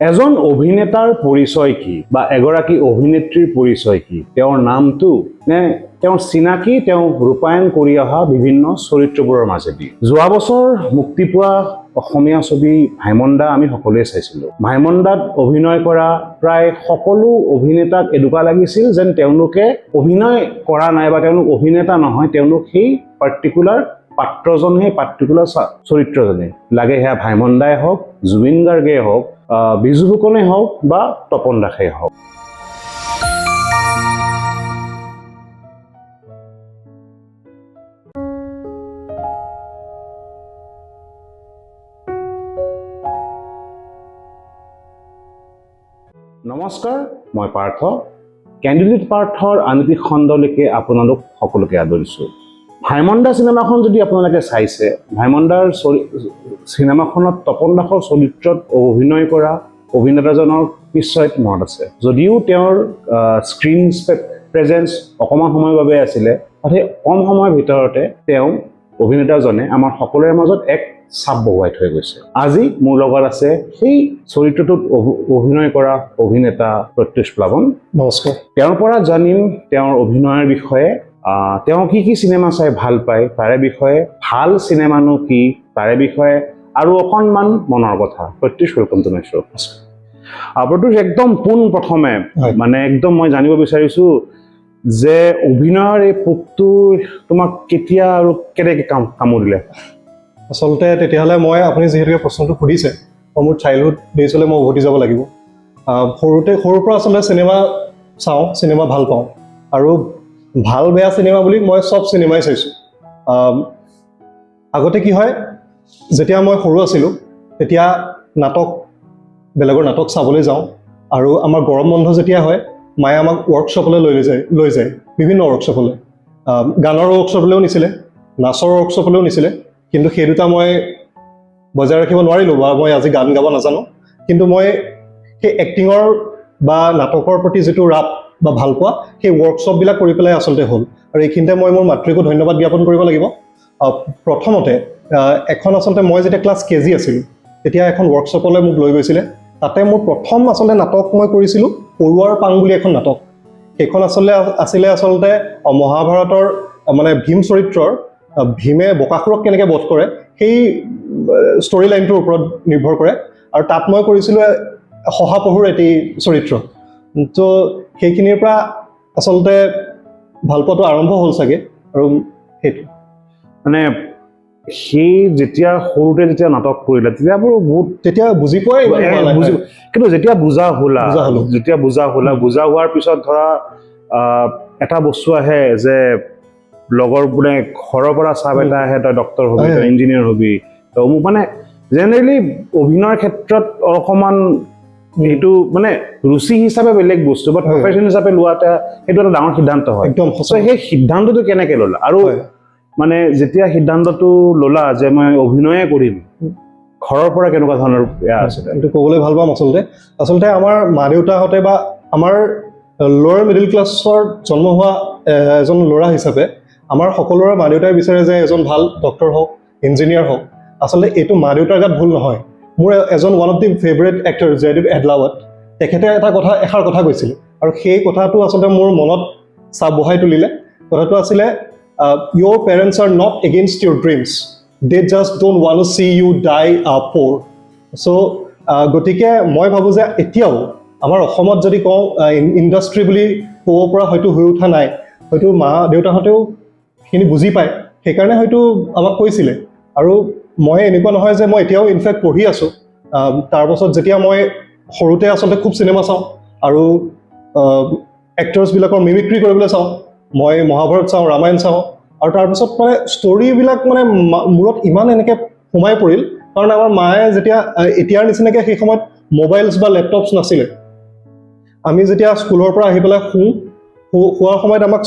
এজন অভিনেতাৰ পৰিচয় কি বা এগৰাকী অভিনেত্ৰীৰ পৰিচয় কি? তেওঁৰ নামটো নে তেওঁৰ চিনাকি তেওঁ ৰূপায়ণ কৰি অহা বিভিন্ন চৰিত্ৰবোৰৰ মাজেদি? যোৱা বছৰ মুক্তি পোৱা অসমীয়া ছবি ভাইমন্দা আমি সকলোৱে চাইছিলোঁ। ভাইমন্দাত অভিনয় কৰা প্ৰায় সকলো অভিনেতাক এনেকুৱা লাগিছিল যেন তেওঁলোকে অভিনয় কৰা নাই বা তেওঁলোক অভিনেতা নহয়, তেওঁলোক সেই পাৰ্টিকুলাৰ পাত্ৰজন, সেই পাৰ্টিকুলাৰ চৰিত্ৰজনে। লাগে সেয়া ভাইমন্দাই হওক, জুবিন গাৰ্গে হওক, বিজু ফুকনে হওক বা তপন দাসেই হওক। নমস্কাৰ, মই পাৰ্থ। কেণ্ডিডেট পাৰ্থৰ আন এটি খণ্ডলৈকে আপোনালোক সকলোকে আদৰিছোঁ। ভাইমন্দা চিনেমাখন যদি আপোনালোকে চাইছে, ভাইমন্দাৰ চিনেমাখনত তপন দাসৰ চৰিত্ৰত অভিনয় কৰা অভিনেতাজনৰ নিশ্চয় মনত আছে। যদিও তেওঁৰ স্ক্ৰীন প্ৰেজেঞ্চ অকণমান সময়ৰ বাবে আছিলে, সেই কম সময়ৰ ভিতৰতে তেওঁ অভিনেতাজনে আমাৰ সকলোৰে মাজত এক চাপ বহুৱাই থৈ গৈছে। আজি মোৰ লগত আছে সেই চৰিত্ৰটোত অভিনয় কৰা অভিনেতা প্ৰত্যুষ প্লাৱন। নমস্কাৰ। তেওঁৰ পৰা জানিম তেওঁৰ অভিনয়ৰ বিষয়ে, তেওঁ কি কি চিনেমা চাই ভাল পায় তাৰে বিষয়ে, ভাল চিনেমানো কি তাৰে বিষয়ে, আৰু অকণমান মনৰ কথা। Pratyush, welcome to my show'. Pratyush, একদম পোন প্ৰথমে মানে একদম মই জানিব বিচাৰিছোঁ যে অভিনয়ৰ এই পোকটো তোমাক কেতিয়া আৰু কেনেকৈ কামুৰিলে? আচলতে তেতিয়াহ'লে আপুনি যিহেতুকে প্ৰশ্নটো সুধিছে, মোৰ চাইল্ডহুড ডেইজলৈ মই উভতি যাব লাগিব। সৰুৰ পৰা আচলতে চিনেমা চাওঁ, চিনেমা ভাল পাওঁ, আৰু ভাল বেয়া চিনেমা বুলি মই চব চিনেমাই চাইছোঁ। আগতে কি হয়, যেতিয়া মই সৰু আছিলোঁ তেতিয়া বেলেগৰ নাটক চাবলৈ যাওঁ, আৰু আমাৰ গৰম বন্ধ যেতিয়া হয় মায়ে আমাক ৱৰ্কশ্বপলৈ লৈ যায় বিভিন্ন ৱৰ্কশ্বপলৈ। গানৰ ৱৰ্কশ্বপলৈও নিছিলে, নাচৰ ৱৰ্কশ্বপলৈও নিছিলে, কিন্তু সেই দুটা মই বজাই ৰাখিব নোৱাৰিলোঁ, বা মই আজি গান গাব নাজানো। কিন্তু মই সেই এক্টিঙৰ বা নাটকৰ প্ৰতি যিটো ৰাপ বা ভাল পোৱা, সেই ৱৰ্কশ্বপবিলাক কৰি পেলাই আচলতে হ'ল। আৰু এইখিনিতে মই মোৰ মাতৃকো ধন্যবাদ জ্ঞাপন কৰিব লাগিব। প্ৰথমতে এখন আচলতে মই যেতিয়া ক্লাছ কেজি আছিলোঁ তেতিয়া এখন ৱৰ্কশ্বপলৈ মোক লৈ গৈছিলে। তাতে মোৰ প্ৰথম আচলতে নাটক মই কৰিছিলোঁ পৰুৱাৰ পাং বুলি এখন নাটক। সেইখন আছিলে মহাভাৰতৰ মানে ভীম চৰিত্ৰৰ, ভীমে বকাসুৰক কেনেকৈ বধ কৰে সেই ষ্টৰি লাইনটোৰ ওপৰত নিৰ্ভৰ কৰে, আৰু তাত মই কৰিছিলোঁ শহাপহুৰ এটি চৰিত্ৰ। তো সেইখিনিৰ পৰা আচলতে ভাল পোৱাটো আৰম্ভ হ'ল চাগে। আৰু সেইটো মানে সেই যেতিয়া সৰুতে যেতিয়া নাটক কৰিলে তেতিয়া বুজি পোৱাই, কিন্তু যেতিয়া বুজা হোৱাৰ পিছত ধৰা এটা বস্তু আহে যে লগৰ বোলে ঘৰৰ পৰা চাপ এটা আহে, তই ডক্তৰ হবি, তই ইঞ্জিনিয়াৰ হবি, মোক মানে জেনেৰেলি অভিনয়ৰ ক্ষেত্ৰত অকণমান এইটো মানে ৰুচি হিচাপে বেলেগ বস্তু, বাট প্ৰফেশ্যন হিচাপে লোৱাটা সেইটো এটা ডাঙৰ সিদ্ধান্ত হয়। একদম সঁচা। সেই সিদ্ধান্তটো কেনেকৈ ল'লা? আৰু মানে যেতিয়া সিদ্ধান্তটো ল'লা যে মই অভিনয়ে কৰিম, ঘৰৰ পৰা কেনেকুৱা ধৰণৰ আছিলে? এইটো ক'বলৈ ভাল পাম। আচলতে আমাৰ মা দেউতাহঁতে বা আমাৰ লোৱাৰ মিডিল ক্লাছৰ জন্ম হোৱা এজন ল'ৰা হিচাপে আমাৰ সকলোৰে মা দেউতাই বিচাৰে যে এজন ভাল ডক্তৰ হওক, ইঞ্জিনিয়াৰ হওক। আচলতে এইটো মা দেউতাৰ গাত ভুল নহয়। মোৰ এজন one of the favourite actor Joydev এডলাৱাট, তেখেতে এষাৰ কথা কৈছিল, আৰু সেই কথাটো আচলতে মোৰ মনত চাপ বহাই তুলিলে। কথাটো আছিলে, your parents are not against your dreams, they just don't want to see you die poor. So গতিকে মই ভাবোঁ যে এতিয়াও আমাৰ অসমত যদি কওঁ ইণ্ডাষ্ট্ৰি বুলি ক'ব পৰা হয়তো হৈ উঠা নাই, হয়তো মা দেউতাহঁতেও সেইখিনি বুজি পায়, সেইকাৰণে হয়তো আমাক কৈছিলে। আৰু মই এনেকুৱা নহয় যে মই এতিয়াও ইনফেক্ট পঢ়ি আছোঁ। তাৰপাছত যেতিয়া মই সৰুতে আচলতে খুব চিনেমা চাওঁ, আৰু এক্টৰ্ছবিলাকৰ মিমিক্ৰি কৰিবলৈ চাওঁ। মই মহাভাৰত চাওঁ, ৰামায়ণ চাওঁ, আৰু তাৰপিছত মানে ষ্টৰিবিলাক মানে মূৰত ইমান এনেকৈ সোমাই পৰিল, কাৰণ আমাৰ মায়ে যেতিয়া এতিয়াৰ নিচিনাকৈ সেই সময়ত মোবাইলছ বা লেপটপছ নাছিলে। আমি যেতিয়া স্কুলৰ পৰা আহি পেলাই শোৱাৰ সময়ত আমাক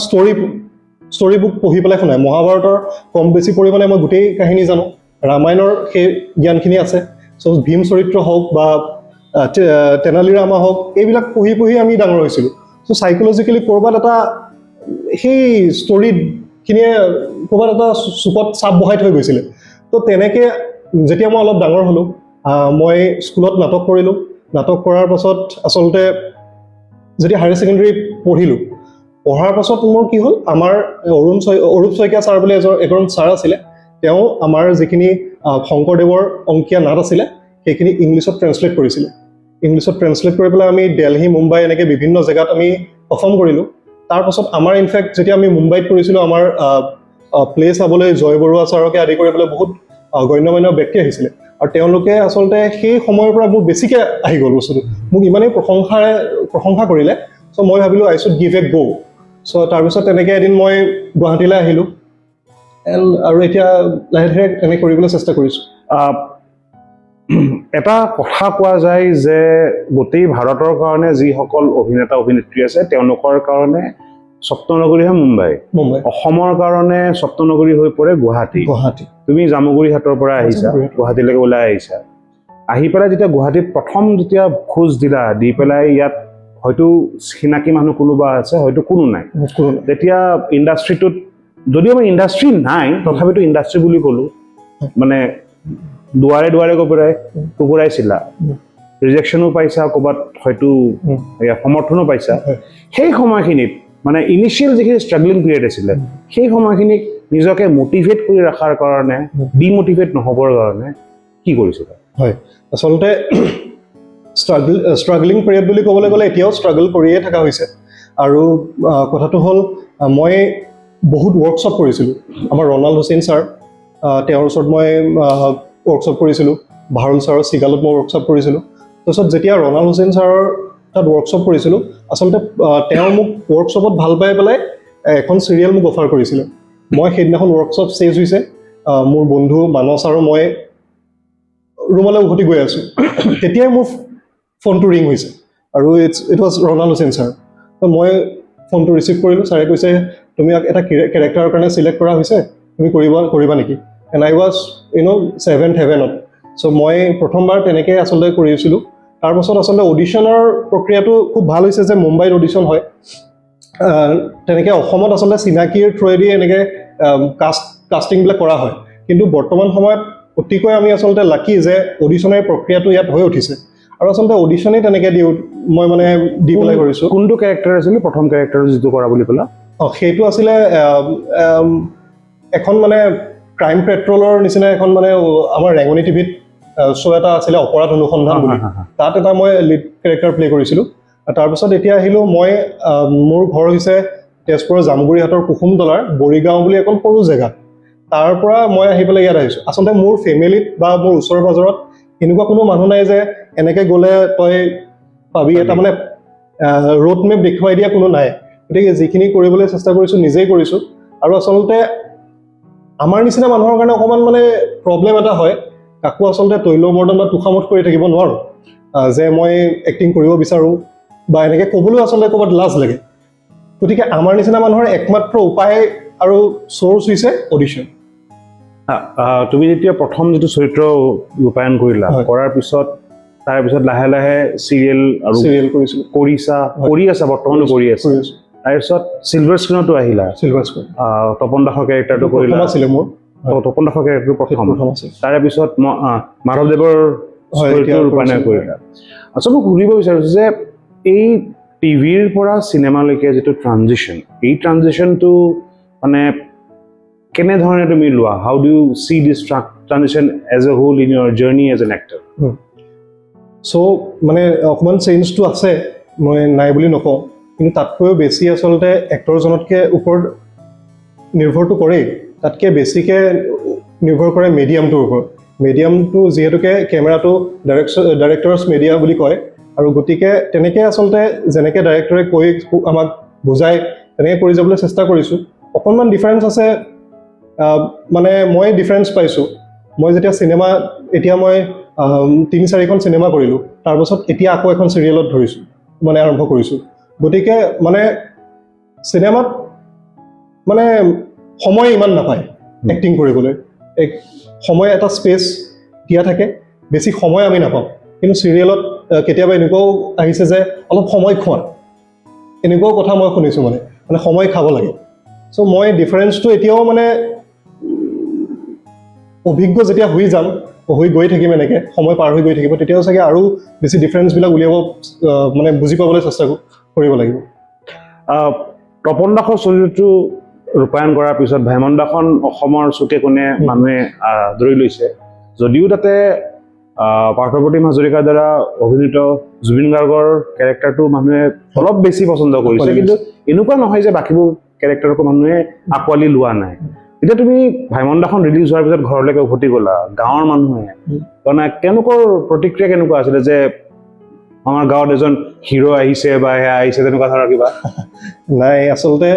ষ্টৰি বুক পঢ়ি পেলাই শুনায়। মহাভাৰতৰ কম বেছি পৰিমাণে মই গোটেই কাহিনী জানো, ৰামায়ণৰ সেই জ্ঞানখিনি আছে। চ' ভীম চৰিত্ৰ হওক বা তেনালী ৰামা হওক, এইবিলাক পঢ়ি আমি ডাঙৰ হৈছিলোঁ। চ' চাইক'লজিকেলি ক'ৰবাত এটা সেই ষ্টৰিখিনিয়ে ক'ৰবাত এটা চুকত চাপ বহাই থৈ গৈছিলে। তো তেনেকৈ যেতিয়া মই অলপ ডাঙৰ হ'লোঁ, মই স্কুলত নাটক কৰিলোঁ, নাটক কৰাৰ পাছত আচলতে যেতিয়া হায়াৰ ছেকেণ্ডেৰী পঢ়িলোঁ, পঢ়াৰ পাছত মোৰ কি হ'ল, আমাৰ অৰূপ শইকীয়া ছাৰ বুলি এজন ছাৰ আছিলে, তেওঁ আমাৰ যিখিনি শংকৰদেৱৰ অংকীয়া নাট আছিলে সেইখিনি ইংলিছত ট্ৰেন্সলেট কৰিছিলে। ইংলিছত ট্ৰেন্সলেট কৰি পেলাই আমি দিল্লী, মুম্বাই এনেকৈ বিভিন্ন জেগাত আমি পাৰফৰ্ম কৰিলোঁ। তাৰপাছত আমাৰ ইনফেক্ট যেতিয়া আমি মুম্বাইত কৰিছিলোঁ, আমাৰ প্লে চাবলৈ জয় বৰুৱা ছাৰকে আদি কৰি পেলাই বহুত গণ্যমান্য ব্যক্তি আহিছিলে, আৰু তেওঁলোকে আচলতে সেই সময়ৰ পৰা মোৰ বেছিকৈ আহি গ'ল বস্তুটো, মোক ইমানেই প্ৰশংসা কৰিলে। চ' মই ভাবিলোঁ আই শ্বুড গিভ এ গ'। চ' তাৰপিছত তেনেকৈ এদিন মই গুৱাহাটীলৈ আহিলোঁ, আৰু এতিয়া লাহে লাহে তেনেকৈ কৰিবলৈ চেষ্টা কৰিছোঁ। এটা কথা কোৱা যায় যে গোটেই ভাৰতৰ কাৰণে যিসকল অভিনেতা অভিনেত্ৰী আছে তেওঁলোকৰ কাৰণে স্বপ্ননগৰী হয় মুম্বাই, অসমৰ কাৰণে স্বপ্ননগৰী হৈ পৰে গুৱাহাটী। তুমি জামুগুৰিহাটৰ পৰা আহিছা, গুৱাহাটীলৈকে ওলাই আহিছা, আহি পেলাই যেতিয়া গুৱাহাটীত প্ৰথম যেতিয়া খোজ দিলা, দি পেলাই ইয়াত হয়তো চিনাকি মানুহ কোনোবা আছে, হয়তো কোনো নাই, তেতিয়া ইণ্ডাষ্ট্ৰিটোত, যদিও আমাৰ ইণ্ডাষ্ট্ৰি নাই তথাপিতো ইণ্ডাষ্ট্ৰি বুলি ক'লোঁ, মানে দুৱাৰে দুৱাৰে গৈ পেলাই টুকুৰাইছিলা, ৰিজেকশ্যনো পাইছা, ক'ৰবাত হয়তো সমৰ্থনো পাইছা। সেই সময়খিনিত মানে ইনিচিয়েল যিখিনি ষ্ট্ৰাগলিং পিৰিয়ড আছিলে, সেই সময়খিনিক নিজকে মটিভেট কৰি ৰখাৰ কাৰণে, ডিমটিভেট নহ'বৰ কাৰণে কি কৰিছিলা? হয়, আচলতে ষ্ট্ৰাগলিং পিৰিয়ড বুলি ক'বলৈ গ'লে এতিয়াও ষ্ট্ৰাগল কৰিয়ে থকা হৈছে। আৰু কথাটো হ'ল, মই বহুত ৱৰ্কশ্বপ কৰিছিলোঁ। আমাৰ ৰণাল্ড হুছেইন ছাৰ, তেওঁৰ ওচৰত মই ৱৰ্কশ্বপ কৰিছিলোঁ। ভাৰুল ছাৰৰ চিগালত মই ৱৰ্কশ্বপ কৰিছিলোঁ। তাৰপিছত যেতিয়া ৰণাল্ড হুছেইন ছাৰৰ তাত ৱৰ্কশ্বপ কৰিছিলোঁ, আচলতে তেওঁ মোক ৱৰ্কশ্বপত ভাল পাই পেলাই এখন চিৰিয়েল মোক অফাৰ কৰিছিলে। মই সেইদিনাখন ৱৰ্কশ্বপ চেজ হৈছে, মোৰ বন্ধু মানস আৰু মই ৰুমলৈ উভতি গৈ আছোঁ, তেতিয়াই মোৰ ফোনটো ৰিং হৈছে, আৰু it was Ronald Hussain sir. মই ফোনটো ৰিচিভ কৰিলোঁ, ছাৰে কৈছে তুমি এটা কেৰেক্টাৰৰ কাৰণে চিলেক্ট কৰা হৈছে, তুমি কৰিবা নেকি? এণ্ড আই ৱাজ ছেভেন্থ হেভেনত। চ' মই প্ৰথমবাৰ তেনেকৈ আচলতে কৰিছিলোঁ। তাৰপাছত আচলতে অডিশ্যনৰ প্ৰক্ৰিয়াটো খুব ভাল হৈছে যে মুম্বাইত অডিশ্যন হয়, তেনেকৈ অসমত আচলতে চিনাকিৰ থ্ৰুৱেদি এনেকৈ কাষ্টিংবিলাক কৰা হয়। কিন্তু বৰ্তমান সময়ত অতিকৈ আমি আচলতে লাকি যে অডিশ্যনৰ প্ৰক্ৰিয়াটো ইয়াত হৈ উঠিছে, আৰু আচলতে অডিশ্যনেই তেনেকৈ মই মানে দি পেলাই কৰিছোঁ। কোনটো কেৰেক্টাৰ আছিলে প্ৰথম কেৰেক্টাৰ যিটো কৰা বুলি ক'লা? সেইটো আছিলে এখন মানে ক্ৰাইম পেট্ৰলৰ নিচিনা এখন, মানে আমাৰ ৰেঙনি টিভিত শ্ব' এটা আছিলে অপৰাধ অনুসন্ধান বুলি, তাত এটা মই লিড কেৰেক্টাৰ প্লে কৰিছিলোঁ। তাৰপিছত এতিয়া আহিলোঁ, মই মোৰ ঘৰ হৈছে তেজপুৰৰ জামুগুৰিহাটৰ কুসুমতলাৰ বৰিগাঁও বুলি এখন সৰু জেগা, তাৰ পৰা মই আহি পেলাই ইয়াত আহিছোঁ। আচলতে মোৰ ফেমিলিত বা মোৰ ওচৰে পাজৰত এনেকুৱা কোনো মানুহ নাই যে এনেকৈ গ'লে তই পাবি, এটা মানে ৰোড মেপ দেখুৱাই দিয়া কোনো নাই। গতিকে যিখিনি কৰিবলৈ চেষ্টা কৰিছোঁ নিজেই কৰিছোঁ। আৰু আচলতে আমাৰ নিচিনা মানুহৰ কাৰণে অকণমান মানে প্ৰব্লেম এটা হয়, কাকো আচলতে তৈলমৰ্দন বা তোষামোদ কৰি থাকিব নোৱাৰোঁ যে মই এক্টিং কৰিব বিচাৰোঁ, বা এনেকৈ ক'বলৈও আচলতে ক'ৰবাত লাজ লাগে। গতিকে আমাৰ নিচিনা মানুহৰ একমাত্ৰ উপায় আৰু চ'ৰ্চ হৈছে অডিশ্যন। তুমি যেতিয়া প্ৰথম যিটো চৰিত্ৰ ৰূপায়ণ কৰিলা, কৰাৰ পিছত তাৰপিছত লাহে লাহে চিৰিয়েল কৰিছিলোঁ, কৰি আছা, বৰ্তমানো কৰি আছা। তাৰপিছত চিলভাৰ স্ক্ৰীণতো আহিলা, তপন দাসৰ কেৰেক্টাৰটো কৰিলা, তপন দাসৰ কেৰেক্টাৰটো প্ৰথম আছিল। তাৰে পিছত মাধৱদেৱৰ চৰিত্ৰ ৰূপায়ণ কৰিলা। আচলতে মই সুধিব বিচাৰিছোঁ যে এই টিভিৰ পৰা চিনেমালৈকে যিটো ট্ৰানজিশ্যন, এই ট্ৰানজিশ্যনটো মানে কেনেধৰণে তুমি লোৱা? How do you see this transition as a whole in your journey as an actor? So' মানে অকণমান চেঞ্জটো আছে, মই নাই বুলি নকওঁ, কিন্তু তাতকৈও বেছি আচলতে এক্টৰজনতকৈ ওপৰত নিৰ্ভৰটো কৰেই, তাতকৈ বেছিকৈ নিৰ্ভৰ কৰে মিডিয়ামটোৰ ওপৰত। মিডিয়ামটো যিহেতুকে কেমেৰাটো ডাইৰেক্টৰছ মিডিয়া বুলি কয়, আৰু গতিকে তেনেকৈ আচলতে যেনেকৈ ডাইৰেক্টৰে কৈ আমাক বুজাই তেনেকৈ কৰি যাবলৈ চেষ্টা কৰিছোঁ। অকণমান ডিফাৰেঞ্চ আছে, মানে মই ডিফাৰেঞ্চ পাইছোঁ। মই যেতিয়া এতিয়া মই 3-4খন চিনেমা কৰিলোঁ, তাৰপাছত এতিয়া আকৌ এখন চিৰিয়েলত আৰম্ভ কৰিছোঁ। গতিকে মানে চিনেমাত মানে সময় ইমান নাপায় এক্টিং কৰিবলৈ, সময় এটা স্পেচ দিয়া থাকে, বেছি সময় আমি নাপাওঁ। কিন্তু চিৰিয়েলত কেতিয়াবা এনেকুৱাও আহিছে যে অলপ সময় খোৱা, এনেকুৱাও কথা মই শুনিছোঁ, মানে সময় খাব লাগে। চ' মই ডিফাৰেঞ্চটো এতিয়াও মানে অভিজ্ঞ যেতিয়া হৈ যাম হৈ গৈ থাকিম এনেকৈ সময় পাৰ হৈ গৈ থাকিব তেতিয়াও চাগে আৰু বেছি ডিফাৰেঞ্চবিলাক উলিয়াব মানে বুজি পাবলৈ চেষ্টা কৰিব লাগিব। তপন দাসৰ চৰিত্ৰটো ৰূপায়ণ কৰাৰ পিছত ভাইমন দাখন অসমৰ চুকে কোণে মানুহে আদৰি লৈছে, যদিও তাতে পাৰ্থপ্ৰতিম হাজৰিকাৰ দ্বাৰা অভিনীত জুবিন গাৰ্গৰ কেৰেক্টাৰটো মানুহে অলপ বেছি পচন্দ কৰিছে, কিন্তু এনেকুৱা নহয় যে বাকীবোৰ কেৰেক্টাৰকো মানুহে আঁকোৱালি লোৱা নাই। এতিয়া তুমি ভাইমন দাখন ৰিলিজ হোৱাৰ পিছত ঘৰলৈকে উভতি গ'লা, গাঁৱৰ মানুহে মানে তেওঁলোকৰ প্ৰতিক্ৰিয়া কেনেকুৱা আছিলে যে আমাৰ গাঁৱত এজন হিৰো আহিছে বা সেয়া আহিছে তেনেকুৱা ধৰণৰ কিবা? নাই, আচলতে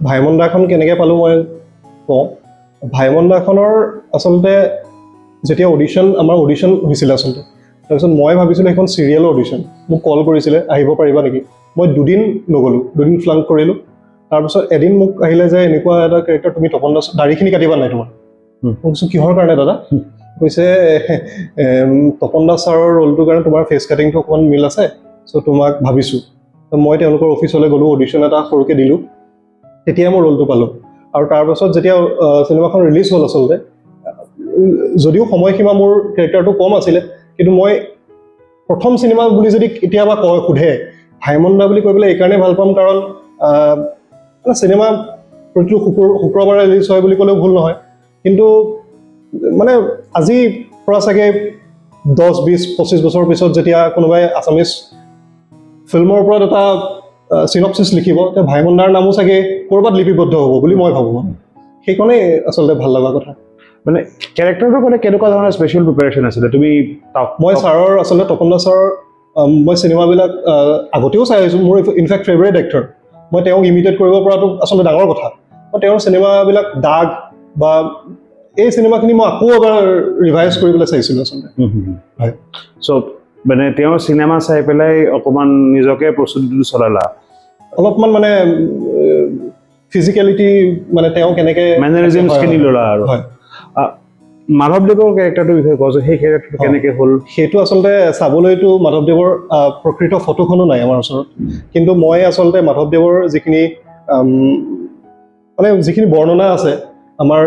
ভাইমন দাখন কেনেকৈ পালোঁ মই কওঁ। ভাইমন দাখনৰ আচলতে যেতিয়া আমাৰ অডিশ্যন হৈছিলে আচলতে, তাৰপিছত মই ভাবিছিলোঁ সেইখন চিৰিয়েলৰ অডিশ্যন। মোক কল কৰিছিলে আহিব পাৰিবা নেকি, মই 2 দিন নগ'লোঁ, 2 দিন ফ্লাংক কৰিলোঁ। তাৰপিছত এদিন মোক আহিলে যে এনেকুৱা এটা কেৰেক্টাৰ, তুমি তপন দাস দাড়িখিনি কাটিবা নাই তোমাৰ? মই কৈছোঁ কিহৰ কাৰণে দাদা? কৈছে তপন দাস ছাৰৰ ৰোলটোৰ কাৰণে তোমাৰ ফেচ কাটিংটো অকণমান মিল আছে, চ' তোমাক ভাবিছোঁ। মই তেওঁলোকৰ অফিচলৈ গ'লোঁ, অডিশ্যন এটা সৰুকৈ দিলোঁ, তেতিয়াই মই ৰোলটো পালোঁ। আৰু তাৰপাছত যেতিয়া চিনেমাখন ৰিলিজ হ'ল আচলতে, যদিও সময়সীমা মোৰ কেৰেক্টাৰটো কম আছিলে, কিন্তু মই প্ৰথম চিনেমা বুলি যদি কেতিয়াবা সোধে ভাইমন দা বুলি কৈ পেলাই এইকাৰণে ভাল পাম কাৰণ চিনেমা প্ৰতিটো শুক্ৰবাৰে ৰিলিজ হয় বুলি ক'লেও ভুল নহয়। কিন্তু মানে আজিৰ পৰা চাগে 10-20-25 বছৰৰ পিছত যেতিয়া কোনোবাই আছামিজ ফিল্মৰ ওপৰত এটা চিনপচিছ লিখিব, তেতিয়া ভাইমন দাৰ নামো চাগে ক'ৰবাত লিপিবদ্ধ হ'ব বুলি মই ভাবোঁ। সেইখনেই আচলতে ভাল লগা কথা। মানে কেৰেক্টাৰটোৰ কাৰণে কেনেকুৱা ধৰণৰ স্পেচিয়েল প্ৰিপাৰেশ্যন আছিলে? তুমি মই ছাৰৰ আচলতে তপন দাস ছাৰৰ মই চিনেমাবিলাক আগতেও চাই আহিছোঁ, মোৰ ইনফেক্ট ফেভৰেট এক্টৰ। মই তেওঁক ইমিটেট কৰিব পৰাটো আচলতে ডাঙৰ কথা। মই তেওঁৰ চিনেমাবিলাক দাগ বা এই চিনেমাখিনি মই আকৌ এবাৰ ৰিভাইজ কৰিবলৈ চাইছিলোঁ আচলতে। হয়, চ' মানে তেওঁৰ চিনেমা চাই পেলাই অকণমান নিজকে প্ৰস্তুতিটো চলালা? অলপমান মানে ফিজিকেলিটি মানে তেওঁ কেনেকৈ মেনাৰিজিমছখিনি ল'লা আৰু। হয়, মাধৱদেৱৰ কেৰেক্টাৰটোৰ বিষয়ে কোৱাচোন, সেই কেৰেক্টাৰটো কেনেকৈ হ'ল? সেইটো আচলতে চাবলৈতো মাধৱদেৱৰ প্ৰকৃত ফটোখনো নাই আমাৰ ওচৰত, কিন্তু মই আচলতে মাধৱদেৱৰ যিখিনি বৰ্ণনা আছে, আমাৰ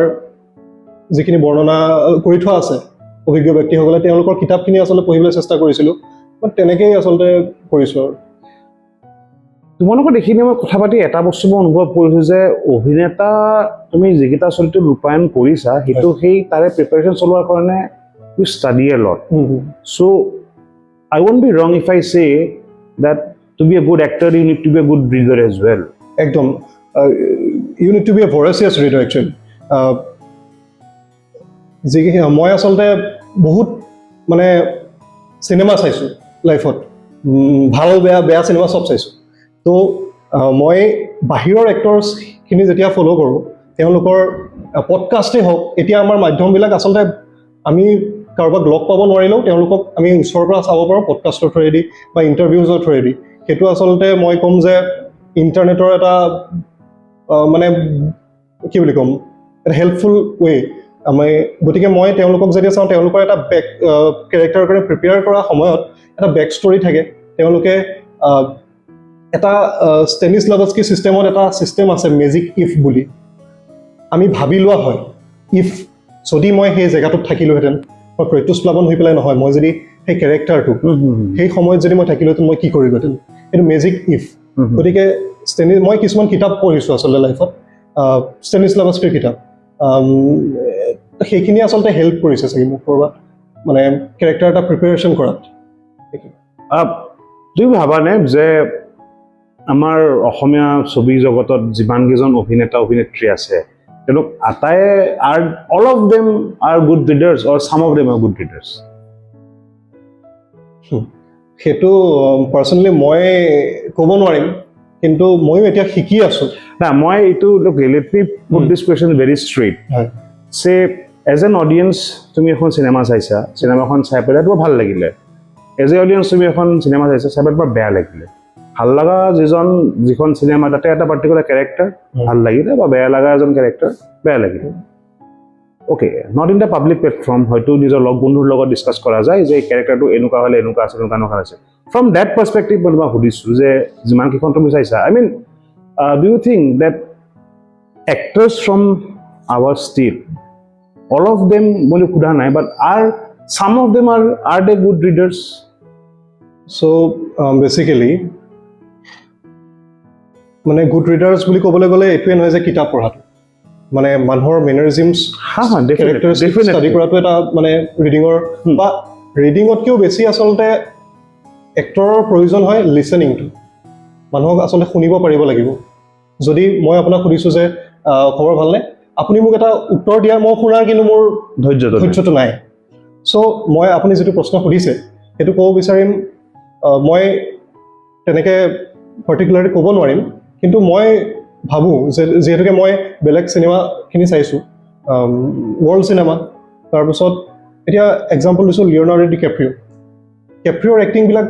যিখিনি বৰ্ণনা কৰি থোৱা আছে অভিজ্ঞ ব্যক্তিসকলে, তেওঁলোকৰ কিতাপখিনি আচলতে পঢ়িবলৈ চেষ্টা কৰিছিলোঁ। মই তেনেকেই আচলতে কৰিছোঁ। আৰু তোমালোকৰ দেখি মই কথা পাতি এটা বস্তু মই অনুভৱ কৰিছোঁ যে অভিনেতা তুমি যিকেইটা চৰিত্ৰ ৰূপায়ণ কৰিছা, সেইটো সেই তাৰে প্ৰিপাৰেশ্যন চলোৱাৰ কাৰণে ইউ ষ্টাডি এ লট। চ' আই ৱন্ট বি ৰং ইফ আই চে that to be a good actor you need to be a good breather as well. একদম you need to be a voracious reader actually. মই আচলতে বহুত মানে চিনেমা চাইছোঁ লাইফত, ভাল বেয়া চিনেমা চব চাইছোঁ। তো মই বাহিৰৰ এক্টৰ্ছখিনি যেতিয়া ফ'ল' কৰোঁ, তেওঁলোকৰ পডকাষ্টেই হওক, এতিয়া আমাৰ মাধ্যমবিলাক আচলতে আমি কাৰোবাক লগ পাব নোৱাৰিলেও তেওঁলোকক আমি ওচৰৰ পৰা চাব পাৰোঁ পডকাষ্টৰ থ্ৰুৱেদি বা ইণ্টাৰভিউজৰ থ্ৰুৱেদি। সেইটো আচলতে মই ক'ম যে ইণ্টাৰনেটৰ এটা মানে কি বুলি ক'ম, এটা হেল্পফুল ৱে। গতিকে মই তেওঁলোকক যেতিয়া চাওঁ, তেওঁলোকৰ এটা কেৰেক্টাৰৰ কাৰণে প্ৰিপেয়াৰ কৰাৰ সময়ত এটা বেক ষ্টৰী থাকে। তেওঁলোকে এটা ষ্টেনিছলাভস্কি ছিষ্টেমত এটা ছিষ্টেম আছে মেজিক ইফ বুলি। আমি ভাবি লোৱা হয়, ইফ যদি মই সেই জেগাটোত থাকিলোহেঁতেন, মই প্ৰত্যুষ প্লাৱন হৈ পেলাই নহয়, মই যদি সেই কেৰেক্টাৰটো সেই সময়ত যদি মই থাকিলোহেঁতেন মই কি কৰিলোহেঁতেন, এইটো মেজিক ইফ। গতিকে মই কিছুমান কিতাপ পঢ়িছোঁ আচলতে লাইফত, ষ্টেনিছলাভস্কিৰ কিতাপ, সেইখিনি আচলতে হেল্প কৰিছে চাগে মোক ক'ৰবাত মানে কেৰেক্টাৰ এটা প্ৰিপেৰেশ্যন কৰাত। তুমি ভাবানে যে আমাৰ অসমীয়া ছবি জগতত যিমানকেইজন অভিনেতা অভিনেত্ৰী আছে, তেওঁলোক আটায়ে all of them are good readers or some of them are good readers? সেইটো পাৰ্চনেলি মই ক'ব নোৱাৰিম, কিন্তু ময়ো এতিয়া শিকি আছোঁ। না, মই এইটো let me put this question very straight. Say as an audience তুমি এখন চিনেমা চাইছা, চিনেমাখন চাই পেলাই তোমাৰ ভাল লাগিলে। এজ এ অডিয়েঞ্চ তুমি এখন চিনেমা চাইছা, চাই পেলাই তোমাৰ বেয়া লাগিলে। ভাল লগা যিখন চিনেমা তাতে এটা পাৰ্টিকুলাৰ কেৰেক্টাৰ ভাল লাগিলে, বা বেয়া লগা এজন কেৰেক্টাৰ বেয়া লাগিলে। Okay, not in the public platform, হয়তো নিজৰ লগ বন্ধুৰ লগত ডিছকাছ কৰা যায় যে এই কেৰেক্টাৰটো এনেকুৱা হ'লে এনেকুৱা আছে, এনেকুৱা আছে। ফ্ৰম ডেট পাৰ্চপেক্টিভ মই তোমাক সুধিছোঁ যে যিমানকেইখন তুমি চাইছা, I mean do you think that actors from our state, all of them মই সোধা নাই, but are some of them are they good readers? So basically মানে গুড ৰিডাৰ্ছ বুলি ক'বলৈ গ'লে এইটোৱে নহয় যে কিতাপ পঢ়াটো, মানে মানুহৰ মেনাৰিজিমছ হা হা কেৰেক্টাৰিষ্টিক ষ্টাডি কৰাটো এটা মানে ৰিডিঙৰ বা ৰিডিঙতকৈও বেছি আচলতে এক্টৰৰ প্ৰয়োজন হয় লিচেনিংটো। মানুহক আচলতে শুনিব পাৰিব লাগিব। যদি মই আপোনাক সুধিছোঁ যে খবৰ ভালনে, আপুনি মোক এটা উত্তৰ দিয়া, মই শুনাৰ কিন্তু মোৰ ধৈৰ্যটো নাই। চ' মই আপুনি যিটো প্ৰশ্ন সুধিছে সেইটো ক'ব বিচাৰিম, মই তেনেকৈ পাৰ্টিকুলাৰলি ক'ব নোৱাৰিম, কিন্তু মই ভাবোঁ যে যিহেতুকে মই বেলেগ চিনেমাখিনি চাইছোঁ, ৱৰ্ল্ড চিনেমা, তাৰপিছত এতিয়া এক্সাম্পল দিছোঁ লিঅ'নাৰ্ডো ডি কেপ্ৰিঅ'ৰ এক্টিংবিলাক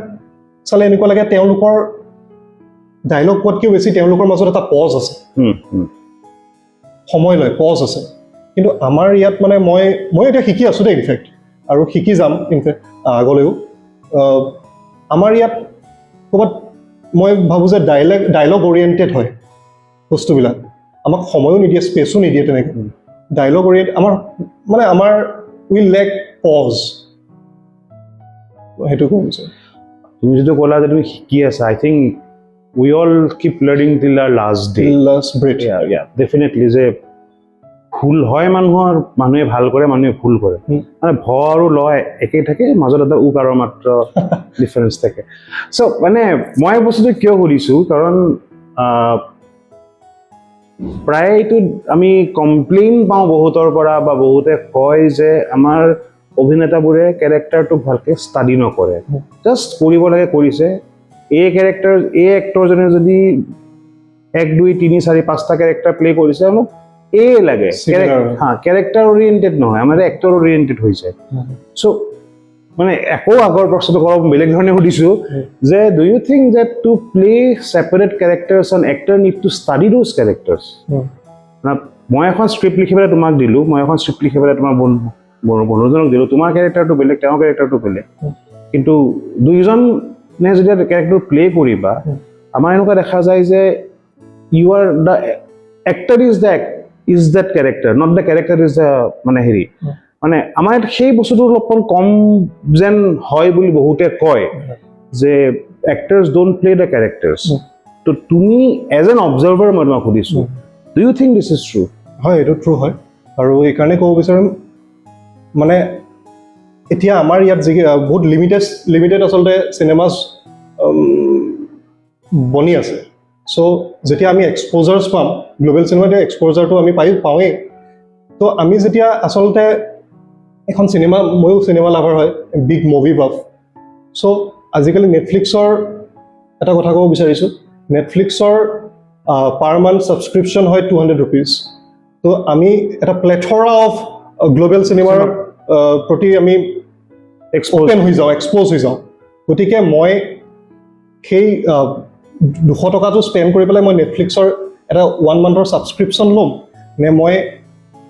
চালে এনেকুৱা লাগে তেওঁলোকৰ ডাইলগ কোৱাতকৈও বেছি তেওঁলোকৰ মাজত এটা পজ আছে, সময় লয়, পজ আছে। কিন্তু আমাৰ ইয়াত মানে মই এতিয়া শিকি আছোঁ দেই ইনফেক্ট, আৰু শিকি যাম ইনফেক্ট আগলৈও। আমাৰ ইয়াত ক'ৰবাত মই ভাবোঁ যে ডাইলগ অৰিয়েণ্টেড হয় বস্তুবিলাক, আমাক সময়ো নিদিয়ে, স্পেচো নিদিয়ে তেনেকৈ। ডাইলগ অৰিয়েণ্ট আমাৰ উইল লেক পজ, সেইটো ক'ব বিচাৰোঁ। তুমি যিটো ক'লা যে তুমি শিকি আছা, আই থিংক উই অল কিপ লাৰ্নিং টিল R last day, last breath. Definitely যে ভুল হয়, মানুহে ভাল কৰে, মানুহে ভুল কৰে, মানে ভ আৰু ল একেই থাকে, মাজত এটা উকাৰৰ মাত্ৰ ডিফাৰেঞ্চ থাকে। চ' মানে মই বস্তুটো কিয় সুধিছোঁ, কাৰণ প্ৰায় এইটো আমি কমপ্লেইন পাওঁ বহুতৰ পৰা, বা বহুতে কয় যে আমাৰ অভিনেতাবোৰে কেৰেক্টাৰটোক ভালকৈ ষ্টাডি নকৰে, জাষ্ট কৰিব লাগে কৰিছে। এই এক্টৰজনে যদি 1, 2, 3, 4, 5টা কেৰেক্টাৰ প্লে কৰিছে, মোক লাগে কেৰেক্টাৰ অৰিয়েণ্টেড নহয়, আমাৰ এক্টৰ অৰিয়েণ্টেড হৈছে। চ' মানে আকৌ আগৰ প্ৰশ্নটো অলপ বেলেগ ধৰণে সুধিছোঁ যে do you think that to play separate characters and actor need to study those characters? মই এখন স্ক্ৰিপ্ট লিখি পেলাই তোমাক দিলোঁ, মই এখন স্ক্ৰিপ্ট লিখি পেলাই তোমাৰ বন্ধুজনক দিলোঁ, তোমাৰ কেৰেক্টাৰটো বেলেগ, তেওঁৰ কেৰেক্টাৰটো বেলেগ, কিন্তু দুয়োজনে যেতিয়া কেৰেক্টাৰটো প্লে কৰিবা, আমাৰ এনেকুৱা দেখা যায় যে you are the actor is that character, not the character is the মানে হেৰি, মানে আমাৰ ইয়াত সেই বস্তুটো অলপমান কম যেন হয় বুলি বহুতে কয় যে actors don't play the characters. তো তুমি এজ এন অবজাৰ্ভাৰ মই তোমাক সুধিছোঁ, do you think this is true? হয়, এইটো ট্ৰু হয়, আৰু এইকাৰণে ক'ব বিচাৰিম মানে এতিয়া আমাৰ ইয়াত যি বহুত লিমিটেড আচলতে চিনেমাছ বনি আছে। চ' যেতিয়া আমি এক্সপ'জাৰ্ছ পাম, গ্ল'বেল চিনেমাত এক্সপ'জাৰটো আমি পাওঁৱেই, তো আমি যেতিয়া আচলতে এখন চিনেমা, ময়ো চিনেমা লাভাৰ হয়, বিগ মুভি বাফ। চ' আজিকালি নেটফ্লিক্সৰ এটা কথা ক'ব বিচাৰিছোঁ, নেটফ্লিক্সৰ পাৰ মান্থ ছাবস্ক্ৰিপশ্যন হয় 200 rupees। তো আমি এটা প্লেথৰা অফ গ্ল'বেল চিনেমাৰ প্ৰতি আমি এক্সপ'জ হৈ যাওঁ। গতিকে মই সেই 200 টকাটো স্পেণ্ড কৰি পেলাই মই নেটফ্লিক্সৰ এটা 1 monthৰ ছাবস্ক্ৰিপশ্যন ল'ম, নে মই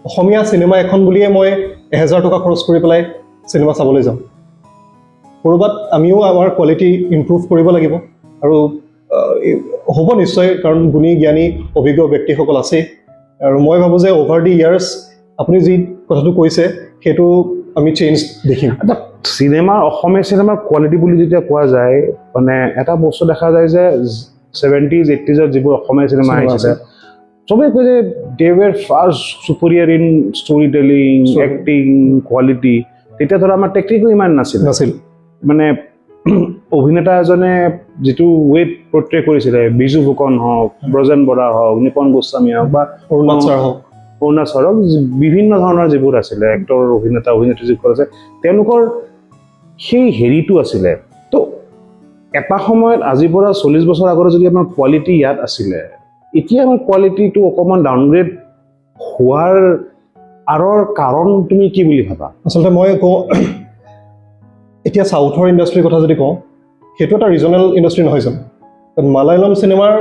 অসমীয়া চিনেমা এখন বুলিয়ে মই 1000 টকা খৰচ কৰি পেলাই চিনেমা চাবলৈ যাম? ক'ৰবাত আমিও আমাৰ কোৱালিটি ইম্প্ৰুভ কৰিব লাগিব, আৰু হ'ব নিশ্চয়, কাৰণ গুণী জ্ঞানী অভিজ্ঞ ব্যক্তিসকল আছেই। আৰু মই ভাবোঁ যে অভাৰ দি ইয়াৰ্ছ আপুনি যি কথাটো কৈছে সেইটো আমি চেঞ্জ দেখিম। অসমীয়া চিনেমাৰ কোৱালিটি বুলি যেতিয়া কোৱা যায়, মানে এটা বস্তু দেখা যায় যে 70s, 80s যিবোৰ অসমীয়া চিনেমা আহিছিলে, চবেই কয় যে they were first superior in story telling, acting, quality. তেতিয়া ধৰা আমাৰ টেকনিকো ইমান নাছিল, মানে অভিনেতা এজনে যিটো ৱেট পৰ্ট্ৰে কৰিছিলে, বিজু ফুকন হওক, ব্ৰজেন বৰা হওক, নিপন গোস্বামী হওক, বা অৰুণাচল হওক, বিভিন্ন ধৰণৰ যিবোৰ আছিলে এক্টৰ, অভিনেত্ৰী যিবোৰ আছে, তেওঁলোকৰ সেই হেৰিটো আছিলে। তো এটা সময়ত আজিৰ পৰা 40 বছৰ আগতে যদি আমাৰ কোৱালিটি ইয়াত আছিলে, এতিয়া আমাৰ কোৱালিটিটো অকণমান ডাউনগ্ৰেড হোৱাৰ আঁৰৰ কাৰণ তুমি কি বুলি ভাবা? আচলতে মই কওঁ, এতিয়া চাউথৰ ইণ্ডাষ্ট্ৰীৰ কথা যদি কওঁ, সেইটো এটা ৰিজনেল ইণ্ডাষ্ট্ৰী নহয় জানো? মালায়ালম চিনেমাৰ,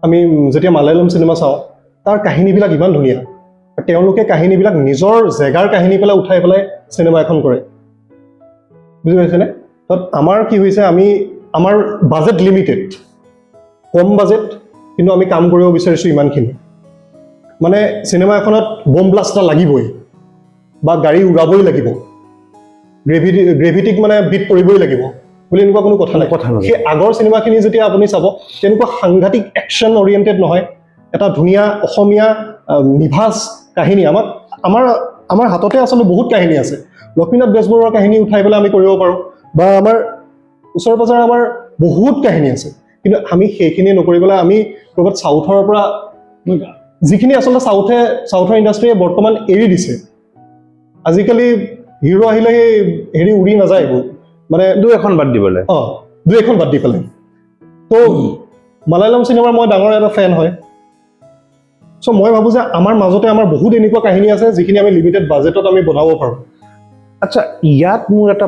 আমি যেতিয়া মালায়ালম চিনেমা চাওঁ, তাৰ কাহিনীবিলাক ইমান ধুনীয়া, তেওঁলোকে কাহিনীবিলাক নিজৰ জেগাৰ কাহিনী পেলাই উঠাই পেলাই চিনেমা এখন কৰে, বুজি পাইছেনে? তাত আমাৰ কি হৈছে, আমাৰ বাজেট লিমিটেড, কম বাজেট, কিন্তু আমি কাম কৰিব বিচাৰিছোঁ ইমানখিনি। মানে চিনেমা এখনত বম ব্লাষ্ট এটা লাগিবই, বা গাড়ী উৰাবই লাগিব, গ্ৰেভিটিক মানে বিট কৰিবই লাগিব বুলি এনেকুৱা কোনো কথা নাই। কথা নাই। সেই আগৰ চিনেমাখিনি যেতিয়া আপুনি চাব তেনেকুৱা সাংঘাতিক একশ্যন অৰিয়েণ্টেড নহয়, এটা ধুনীয়া অসমীয়া নিভাঁজ কাহিনী আমাৰ হাততে আচলতে বহুত কাহিনী আছে। লক্ষ্মীনাথ বেজবৰুৱাৰ কাহিনী উঠাই পেলাই আমি কৰিব পাৰোঁ, বা আমাৰ ওচৰে পাজৰে আমাৰ বহুত কাহিনী আছে, কিন্তু আমি সেইখিনি নকৰি পেলাই আমি ক'ৰবাত চাউথৰ পৰা যিখিনি আচলতে চাউথৰ ইণ্ডাষ্ট্ৰীয়ে বৰ্তমান এৰি দিছে। আজিকালি হিৰো আহিলে সেই হেৰি উৰি নাযায় এইবোৰ, মানে দুই এখন বাদ দিবলৈ দুই এখন বাদ দি পেলাই। তো মালায়ালম চিনেমাৰ মই ডাঙৰ এটা ফেন হয়। চ' মই ভাবোঁ যে আমাৰ মাজতে আমাৰ বহুত এনেকুৱা কাহিনী আছে যিখিনি আমি লিমিটেড বাজেটত আমি বনাব পাৰোঁ। আচ্ছা, ইয়াত মোৰ এটা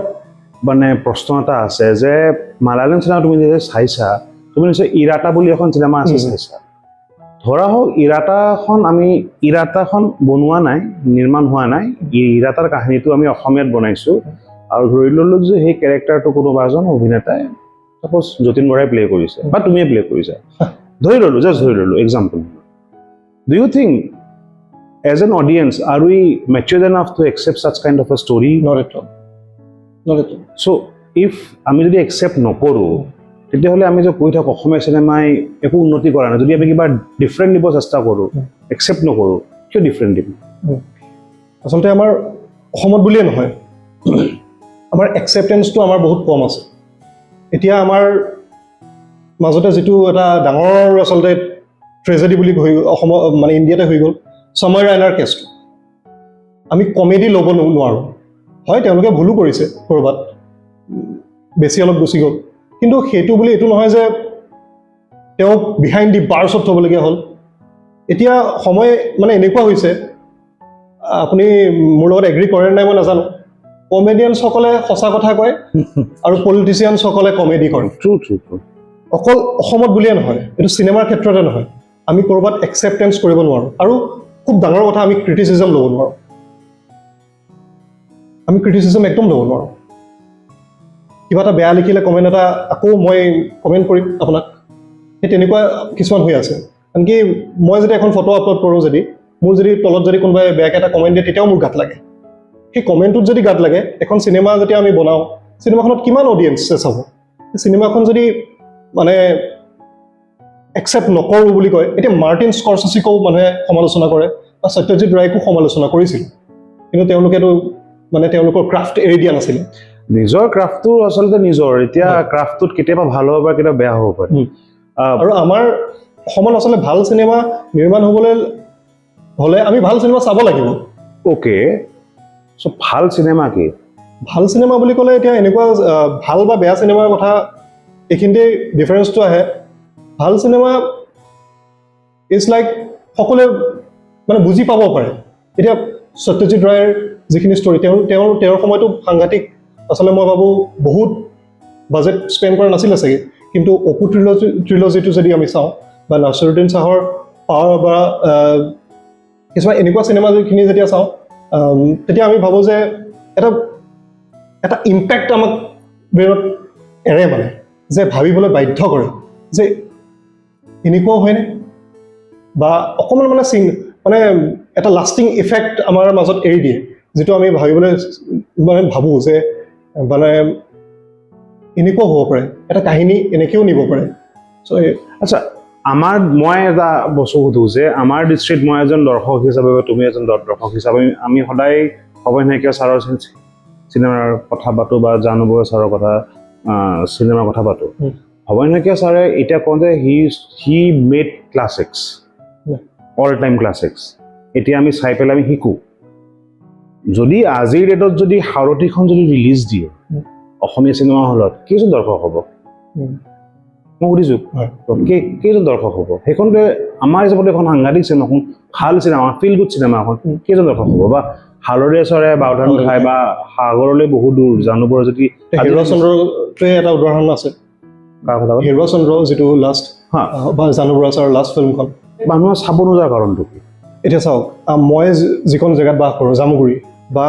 মানে প্ৰশ্ন এটা আছে যে মালায়ালম চিনেমা তুমি যে চাইছা, তুমি নিশ্চয় ইৰাটা বুলি এখন চিনেমা আছে চাইছা। ধৰা হওক ইৰাটাখন বনোৱা নাই, নিৰ্মাণ হোৱা নাই, ইৰাটাৰ কাহিনীটো আমি অসমীয়াত বনাইছোঁ, আৰু ধৰি ল'লোঁ যে সেই কেৰেক্টাৰটো কোনোবা এজন অভিনেতাই ছাপ'জ যতীন বৰাই প্লে কৰিছে বা তুমিয়ে প্লে কৰিছা, ধৰি ল'লোঁ example. Do you think as an audience are we mature enough to accept such kind of a story? Not at all. So if আমি যদি accept নকৰোঁ, তেতিয়াহ'লে আমি যে কৈ থাকোঁ অসমীয়া চিনেমাই একো উন্নতি কৰা নাই, যদি আমি কিবা ডিফাৰেণ্ট দিব চেষ্টা কৰোঁ, একচেপ্ট নকৰোঁ, কিয় ডিফাৰেণ্ট দিম? আচলতে আমাৰ অসমত বুলিয়ে নহয়, আমাৰ একচেপ্টেঞ্চটো আমাৰ বহুত কম আছে। এতিয়া আমাৰ মাজতে যিটো এটা ডাঙৰ আচলতে ট্ৰেজেডি বুলি অসমত মানে ইণ্ডিয়াতে হৈ গ'ল, সময় ৰাইনাৰ কেছটো। আমি কমেডি ল'ব নোৱাৰোঁ, হয় তেওঁলোকে ভুলো কৰিছে ক'ৰবাত, বেছি অলপ গুচি গ'ল, কিন্তু সেইটো বুলি এইটো নহয় যে তেওঁক বিহাইণ্ড দি বাৰ্ছত থ'বলগীয়া হ'ল। এতিয়া সময় মানে এনেকুৱা হৈছে, আপুনি মোৰ লগত এগ্ৰী কৰে নাই মই নাজানো, কমেডিয়ানসকলে সঁচা কথা কয় আৰু পলিটিচিয়ানসকলে কমেডি কৰে। ট্ৰু। অকল অসমত বুলিয়ে নহয়, এইটো চিনেমাৰ ক্ষেত্ৰতে নহয়, আমি ক'ৰবাত একচেপ্টেঞ্চ কৰিব নোৱাৰোঁ। আৰু খুব ডাঙৰ কথা, আমি ক্ৰিটিচিজম ল'ব নোৱাৰোঁ। আমি ক্ৰিটিচিজম একদম ল'ব নোৱাৰোঁ। কিবা এটা বেয়া লিখিলে কমেণ্ট এটা আকৌ মই কমেণ্ট কৰিম আপোনাক, সেই তেনেকুৱা কিছুমান হৈ আছে। আনকি মই যদি এখন ফটো আপলোড কৰোঁ, যদি মোৰ যদি তলত যদি কোনোবাই বেয়াকৈ এটা কমেণ্ট দিয়ে, তেতিয়াও মোৰ গাত লাগে। সেই কমেণ্টটোত যদি গাত লাগে, এখন চিনেমা যেতিয়া আমি বনাওঁ, চিনেমাখনত কিমান অডিয়েঞ্চে চাব, সেই চিনেমাখন যদি মানে একচেপ্ট নকৰোঁ বুলি কয়, এতিয়া মাৰ্টিন স্কৰচেছিকো মানুহে সমালোচনা কৰে বা সত্যজিৎ ৰায়কো সমালোচনা কৰিছিল, কিন্তু তেওঁলোকেতো মানে তেওঁলোকৰ ক্ৰাফ্ট এৰি দিয়া নাছিলে। নিজৰ ক্ৰাফ্টটো আচলতে নিজৰ, এতিয়া ক্ৰাফ্টটোত কেতিয়াবা ভাল হ'ব পাৰে, কেতিয়াবা বেয়া হ'ব পাৰে। আৰু আমাৰ অসমত আচলতে ভাল চিনেমা নিৰ্মাণ হ'বলৈ হ'লে আমি ভাল চিনেমা চাব লাগিব। অ'কে, চ' ভাল চিনেমা কি? ভাল চিনেমা বুলি ক'লে এতিয়া এনেকুৱা ভাল বা বেয়া চিনেমাৰ কথা এইখিনিতে ডিফাৰেঞ্চটো আহে। ভাল চিনেমা ইজ লাইক সকলোৱে মানে বুজি পাব পাৰে। এতিয়া সত্যজিৎ ৰায়ৰ যিখিনি ষ্টৰী, তেওঁৰ সময়তো সাংঘাতিক, আচলতে মই ভাবোঁ বহুত বাজেট স্পেণ্ড কৰা নাছিলে চাগে, কিন্তু অপু ট্ৰিলজিটো যদি আমি চাওঁ বা নাছিৰুদ্দিন শ্বাহৰ পাৱাৰ বা কিছুমান এনেকুৱা চিনেমা যিখিনি যেতিয়া চাওঁ, তেতিয়া আমি ভাবোঁ যে এটা ইম্পেক্ট আমাক ব্ৰেইনত এৰে, মানে যে ভাবিবলৈ বাধ্য কৰে যে এনেকুৱাও হয়নে, বা অকণমান মানে এটা লাষ্টিং ইফেক্ট আমাৰ মাজত এৰি দিয়ে, যিটো আমি ভাবিবলৈ মানে ভাবোঁ যে মানে এনেকুৱাও হ'ব পাৰে, এটা কাহিনী এনেকৈও নিব পাৰে। চ' আচ্ছা, মই এটা বস্তু সুধোঁ যে আমাৰ দৃষ্টিত মই এজন দৰ্শক হিচাপে বা তুমি এজন দৰ্শক হিচাপে আমি সদায় ভৱেন শইকীয়া ছাৰৰ চিনেমাৰ কথা পাতোঁ বা জানু বৰুৱা ছাৰৰ কথা চিনেমাৰ কথা পাতোঁ। ভৱেন শইকীয়া ছাৰে এতিয়া কওঁ যে he made classics, all time classics. এতিয়া আমি চাই পেলাই আমি শিকোঁ। যদি আজিৰ ডেটত যদি সাৰথিখন যদি ৰিলিজ দিয়ে অসমীয়া চিনেমা হলত, কেইজন দৰ্শক হ'ব? মই সুধিছোঁ, কেইজন দৰ্শক হ'ব? সেইখনকে আমাৰ হিচাপত এখন সাংঘাতিক চিনেমা, ভাল চিনেমা, ফিল গুড চিনেমা এখন, কেইজন দৰ্শক হ'ব? বা হালধীয়া চৰাই বাওধান খাই বা সাগৰলৈ বহুত দূৰ, জানু বৰুৱা যদি হিৰুৱা চন্দ্ৰটোৱে এটা উদাহৰণ আছে। হিৰুৱা চন্দ্ৰ যিটো লাষ্ট বা জানু বৰুৱা ছাৰৰ লাষ্ট ফিল্মখন, মানুহে চাব নোযোৱাৰ কাৰণটো কি? এতিয়া চাওক, মই যিখন জেগাত বাস কৰোঁ, জামুগুৰি, বা